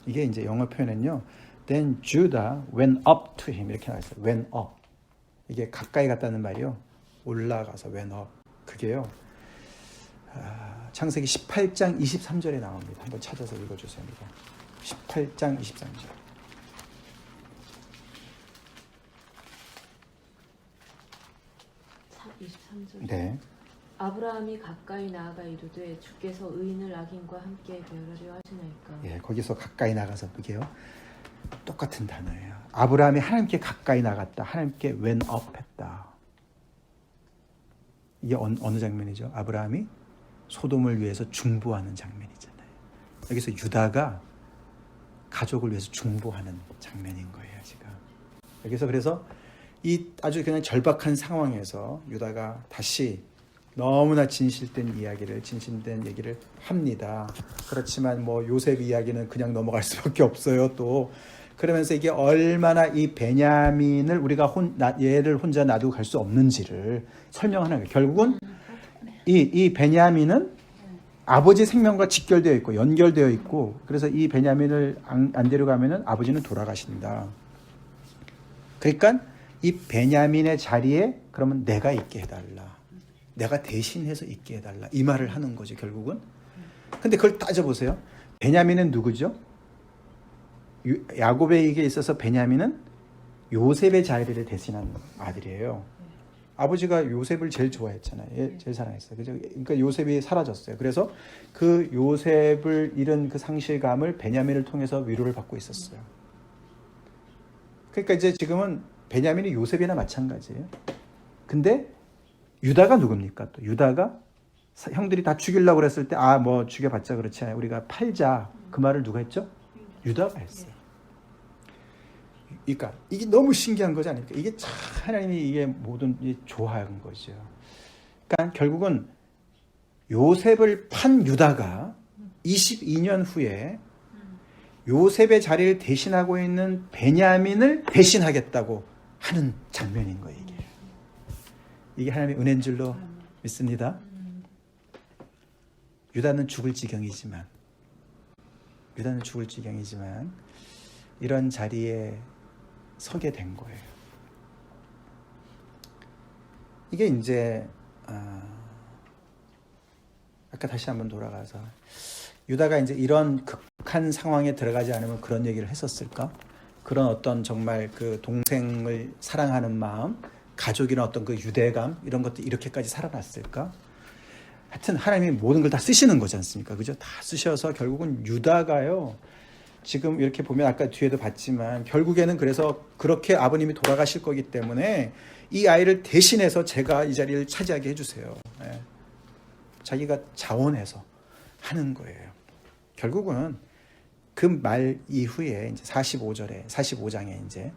Speaker 1: 이게 이제 영어 표현은요. Then Judah went up to him 이렇게 나와 있어요. went up. 이게 가까이 갔다는 말이요. 올라가서 went up. 그게요. 창세기 18장 23절에 나옵니다. 한번 찾아서 읽어주세요. 18장 23절.
Speaker 4: 23절.
Speaker 1: 네.
Speaker 4: 아브라함이 가까이 나아가 이르되 주께서 의인을 악인과 함께 배열하려 하시나이까.
Speaker 1: 예, 거기서 가까이 나가서 그게요. 똑같은 단어예요. 아브라함이 하나님께 가까이 나갔다. 하나님께 went up 했다. 이게 어느 장면이죠? 아브라함이 소돔을 위해서 중보하는 장면이잖아요. 여기서 유다가 가족을 위해서 중보하는 장면인 거예요, 지금. 여기서 그래서 이 아주 그냥 절박한 상황에서 유다가 다시 너무나 진실된 얘기를 합니다. 그렇지만 뭐 요셉 이야기는 그냥 넘어갈 수밖에 없어요. 또 그러면서 이게 얼마나 이 베냐민을 우리가 얘를 혼자 놔두고 갈 수 없는지를 설명하는 거예요. 결국은 이 베냐민은 아버지 생명과 직결되어 있고 연결되어 있고 그래서 이 베냐민을 안 데려가면은 아버지는 돌아가신다. 그러니까 이 베냐민의 자리에 그러면 내가 있게 해달라. 내가 대신해서 있게 해달라. 이 말을 하는 거죠, 결국은. 근데 그걸 따져보세요. 베냐민은 누구죠? 야곱에게 있어서 베냐민은 요셉의 자리를 대신한 아들이에요. 아버지가 요셉을 제일 좋아했잖아요. 제일 사랑했어요. 그러니까 요셉이 사라졌어요. 그래서 그 요셉을 잃은 그 상실감을 베냐민을 통해서 위로를 받고 있었어요. 그러니까 이제 지금은 베냐민이 요셉이나 마찬가지예요. 근데 유다가 누굽니까? 또 유다가 형들이 다 죽이려고 그랬을 때 아 뭐 죽여봤자 그렇지 않아요. 우리가 팔자. 그 말을 누가 했죠? 유다가 했어요. 그러니까 이게 너무 신기한 거지 않습니까? 이게 참 하나님이 이게 모든 좋아한 거죠. 그러니까 결국은 요셉을 판 유다가 22년 후에 요셉의 자리를 대신하고 있는 베냐민을 대신하겠다고 하는 장면인 거예요. 이게 하나님의 은혜인 줄로 믿습니다. 유다는 죽을 지경이지만 이런 자리에 서게 된 거예요. 이게 이제 아까 다시 한번 돌아가서 유다가 이제 이런 극한 상황에 들어가지 않으면 그런 얘기를 했었을까? 그런 어떤 정말 그 동생을 사랑하는 마음, 가족이나 어떤 그 유대감 이런 것들 이렇게까지 살아났을까? 하여튼 하나님이 모든 걸 다 쓰시는 거지 않습니까? 그죠? 다 쓰셔서 결국은 유다가요. 지금 이렇게 보면 아까 뒤에도 봤지만 결국에는 그래서 그렇게 아버님이 돌아가실 거기 때문에 이 아이를 대신해서 제가 이 자리를 차지하게 해주세요. 예. 자기가 자원해서 하는 거예요. 결국은 그 말 이후에 이제 45장에 이제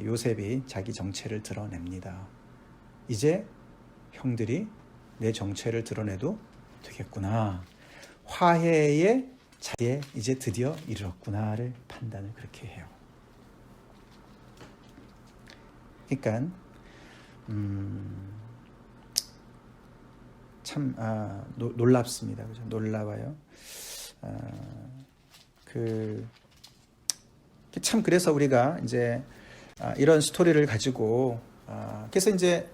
Speaker 1: 요셉이 자기 정체를 드러냅니다. 이제 형들이 내 정체를 드러내도 되겠구나. 화해의 자리에 이제 드디어 이르렀구나를 판단을 그렇게 해요. 그러니까 참 놀랍습니다. 그죠? 놀라워요. 참 그래서 우리가 이제 이런 스토리를 가지고 그래서 이제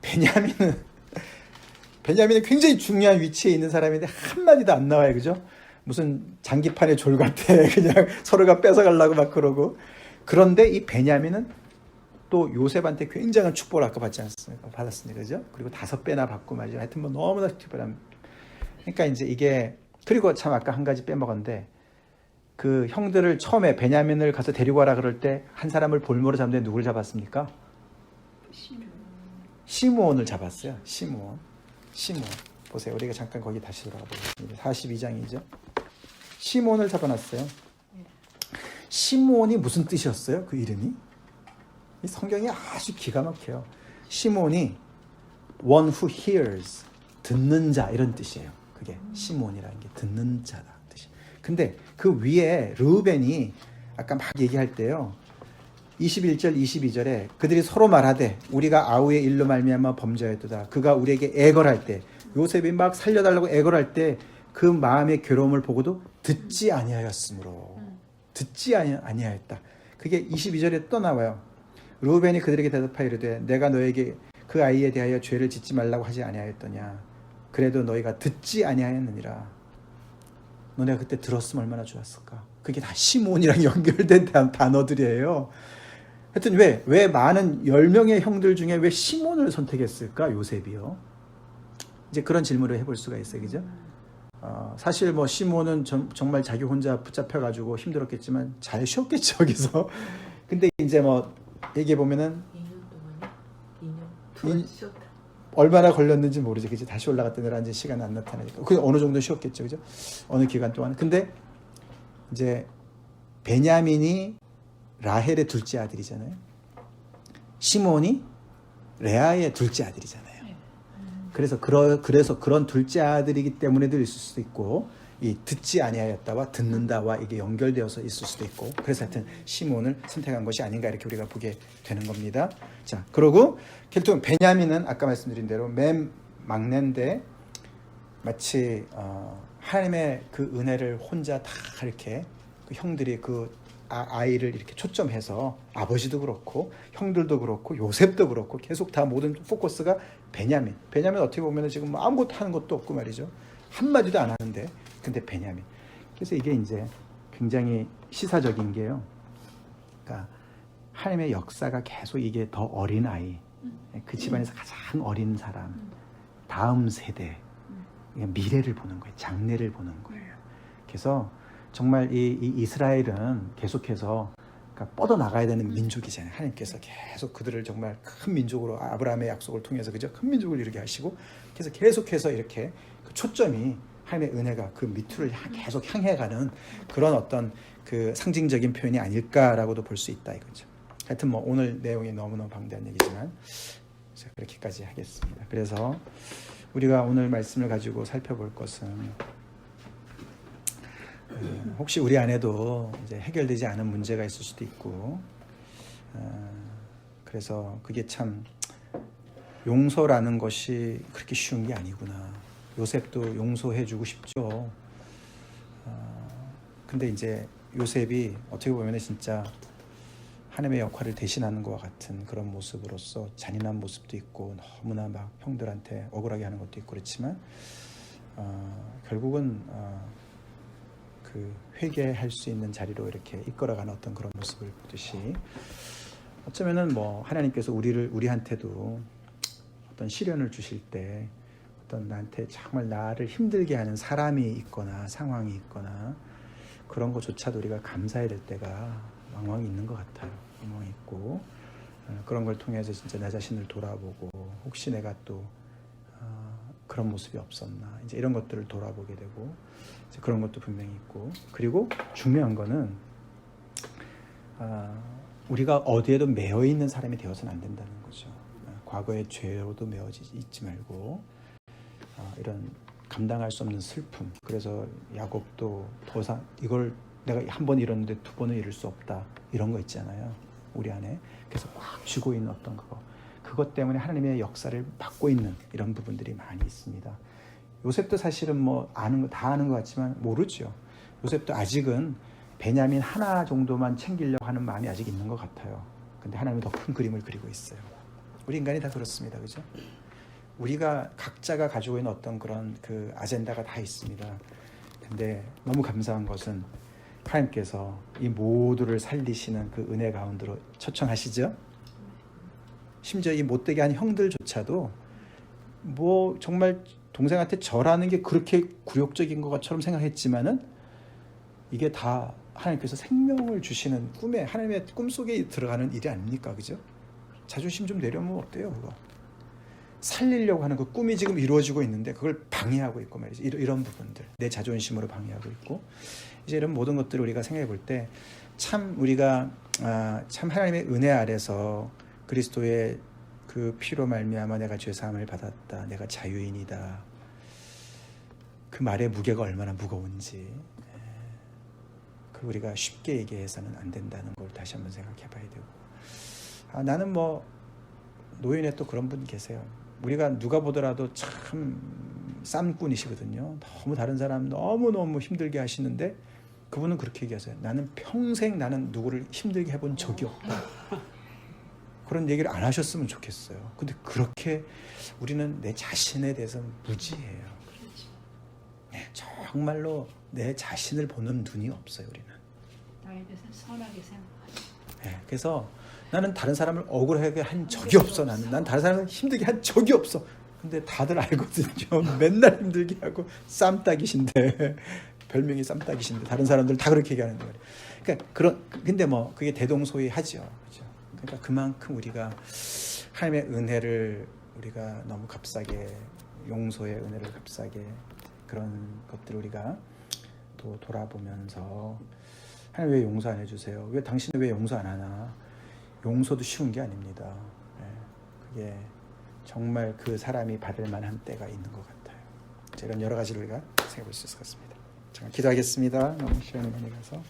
Speaker 1: 베냐민은 굉장히 중요한 위치에 있는 사람인데 한마디도 안 나와요. 그죠? 무슨 장기판의 졸 같아. 그냥 서로가 뺏어가려고 막 그러고. 그런데 이 베냐민은 또 요셉한테 굉장한 축복을 아까 받았습니다. 그죠? 그리고 5배나 받고 말이죠. 하여튼 뭐 너무나 특별한. 그러니까 이제 이게, 그리고 참 아까 한 가지 빼먹었는데, 그 형들을 처음에 베냐민을 가서 데리고 와라 그럴 때 한 사람을 볼모로 잡는데 누굴 잡았습니까? 시므온을 잡았어요. 시므온. 보세요. 우리가 잠깐 거기 다시 돌아가 보겠습니다. 42장이죠. 시므온을 잡아놨어요. 시므온이 무슨 뜻이었어요? 그 이름이? 이 성경이 아주 기가 막혀요. 시므온이 one who hears, 듣는 자 이런 뜻이에요. 그게 시므온이라는 게 듣는 자다 뜻이. 근데 그 위에 르우벤이 아까 막 얘기할 때요. 21절 22절에 그들이 서로 말하되 우리가 아우의 일로 말미암아 범죄하였도다. 그가 우리에게 애걸할 때 요셉이 막 살려달라고 애걸할 때 그 마음의 괴로움을 보고도 듣지 아니하였으므로 듣지 아니하였다. 그게 22절에 또 나와요. 르우벤이 그들에게 대답하여 이르되 내가 너에게 그 아이에 대하여 죄를 짓지 말라고 하지 아니하였더냐. 그래도 너희가 듣지 아니하였느니라. 너네가 그때 들었으면 얼마나 좋았을까. 그게 다 시므온이랑 연결된 단어들이에요. 하여튼 왜 많은 10명의 형들 중에 왜 시몬을 선택했을까? 요셉이요. 이제 그런 질문을 해볼 수가 있어요. 그죠? 사실 뭐 시몬은 정말 자기 혼자 붙잡혀가지고 힘들었겠지만 잘 쉬었겠죠. 거기서. 근데 이제 뭐 얘기해 보면은
Speaker 4: 2년 동안에 2년
Speaker 3: 쉬었다.
Speaker 1: 얼마나 걸렸는지 모르죠. 그죠? 다시 올라갔다 내려앉은 시간 안 나타나니까. 그 어느 정도 쉬었겠죠. 그죠? 어느 기간 동안. 근데 이제 베냐민이 라헬의 둘째 아들이잖아요. 시몬이 레아의 둘째 아들이잖아요. 그래서 그런 둘째 아들이기 때문에도 있을 수도 있고, 이 듣지 아니하였다와 듣는다와 이게 연결되어서 있을 수도 있고, 그래서 하여튼 시몬을 선택한 것이 아닌가 이렇게 우리가 보게 되는 겁니다. 자, 그리고 결국 베냐민은 아까 말씀드린 대로 맨 막내인데 마치 하나님의 그 은혜를 혼자 다 이렇게 그 형들이 그 아이를 이렇게 초점해서 아버지도 그렇고 형들도 그렇고 요셉도 그렇고 계속 다 모든 포커스가 베냐민 어떻게 보면 지금 뭐 아무것도 하는 것도 없고 말이죠. 한마디도 안 하는데 근데 베냐민. 그래서 이게 이제 굉장히 시사적인 게요. 그러니까 하나님의 역사가 계속 이게 더 어린 아이, 그 집안에서 가장 어린 사람, 다음 세대, 미래를 보는 거예요. 장래를 보는 거예요. 그래서 정말 이 이스라엘은 계속해서 그러니까 뻗어 나가야 되는 민족이잖아요. 하나님께서 계속 그들을 정말 큰 민족으로 아브라함의 약속을 통해서 그죠? 큰 민족을 이루게 하시고 그래서 계속해서 이렇게 그 초점이 하나님의 은혜가 그 밑으로 계속 향해가는 그런 어떤 그 상징적인 표현이 아닐까라고도 볼 수 있다 이거죠. 하여튼 뭐 오늘 내용이 너무너무 방대한 얘기지만 제가 그렇게까지 하겠습니다. 그래서 우리가 오늘 말씀을 가지고 살펴볼 것은 혹시 우리 안에도 이제 해결되지 않은 문제가 있을 수도 있고 그래서 그게 참 용서라는 것이 그렇게 쉬운 게 아니구나. 요셉도 용서해주고 싶죠. 근데 이제 요셉이 어떻게 보면 진짜 하나님의 역할을 대신하는 것과 같은 그런 모습으로서 잔인한 모습도 있고 너무나 막 형들한테 억울하게 하는 것도 있고 그렇지만 결국은 그 회개할 수 있는 자리로 이렇게 이끌어가는 어떤 그런 모습을 보듯이 어쩌면은 뭐 하나님께서 우리한테도 어떤 시련을 주실 때 어떤 나한테 정말 나를 힘들게 하는 사람이 있거나 상황이 있거나 그런 것조차도 우리가 감사해야 될 때가 왕왕 있는 것 같아요. 왕왕 있고 그런 걸 통해서 진짜 나 자신을 돌아보고 혹시 내가 또 그런 모습이 없었나 이제 이런 것들을 돌아보게 되고 이제 그런 것도 분명히 있고 그리고 중요한 거는 우리가 어디에도 매여 있는 사람이 되어서는 안 된다는 거죠. 과거의 죄로도 매어있지 말고 이런 감당할 수 없는 슬픔. 그래서 야곱도 더 이상 이걸 내가 한 번 잃었는데 두 번은 잃을 수 없다. 이런 거 있잖아요. 우리 안에. 그래서 꽉 쥐고 있는 어떤 그것 때문에 하나님의 역사를 받고 있는 이런 부분들이 많이 있습니다. 요셉도 사실은 뭐 다 아는 것 같지만 모르죠. 요셉도 아직은 베냐민 하나 정도만 챙기려고 하는 마음이 아직 있는 것 같아요. 근데 하나님이 더 큰 그림을 그리고 있어요. 우리 인간이 다 그렇습니다. 그죠? 우리가 각자가 가지고 있는 어떤 그런 그 아젠다가 다 있습니다. 근데 너무 감사한 것은 하나님께서 이 모두를 살리시는 그 은혜 가운데로 초청하시죠. 심지어 이 못되게 한 형들조차도 뭐 정말 동생한테 절하는 게 그렇게 굴욕적인 것처럼 생각했지만은 이게 다 하나님께서 생명을 주시는 하나님의 꿈속에 들어가는 일이 아닙니까? 그죠? 자존심 좀 내려면 어때요? 그거 살리려고 하는 그 꿈이 지금 이루어지고 있는데 그걸 방해하고 있고 말이죠. 이런 부분들 내 자존심으로 방해하고 있고 이제 이런 모든 것들을 우리가 생각해 볼 때 참 우리가 참 하나님의 은혜 아래서 그리스도의 그 피로 말미암아 내가 죄사함을 받았다. 내가 자유인이다. 그 말의 무게가 얼마나 무거운지 그 우리가 쉽게 얘기해서는 안 된다는 걸 다시 한번 생각해 봐야 되고 나는 뭐 노인에 또 그런 분 계세요. 우리가 누가 보더라도 참 쌈꾼이시거든요. 너무 다른 사람 너무너무 힘들게 하시는데 그분은 그렇게 얘기하세요. 나는 평생 나는 누구를 힘들게 해본 적이 없다. 그런 얘기를 안 하셨으면 좋겠어요. 근데 그렇게 우리는 내 자신에 대해서는 무지해요. 네, 정말로 내 자신을 보는 눈이 없어요. 우리는.
Speaker 2: 나에 대해서 선하게 생각하죠.
Speaker 1: 네, 그래서 나는 다른 사람을 억울하게 한 적이 없어. 난 다른 사람을 힘들게 한 적이 없어. 근데 다들 알거든요. 맨날 힘들게 하고 쌈딱이신데 별명이 쌈딱이신데 다른 사람들 다 그렇게 얘기하는 거예요. 그러니까 근데 뭐 그게 대동소이하죠. 그렇죠? 그러니까 그만큼 우리가 하나님의 은혜를 우리가 너무 값싸게 용서의 은혜를 값싸게 그런 것들을 우리가 또 돌아보면서 하나님 왜 용서 안 해주세요? 왜 당신은 왜 용서 안 하나? 용서도 쉬운 게 아닙니다. 그게 정말 그 사람이 받을 만한 때가 있는 것 같아요. 이런 여러 가지를 우리가 생각해 볼 수 있을 것 같습니다. 잠깐 기도하겠습니다. 너무 시간이 많이 가서.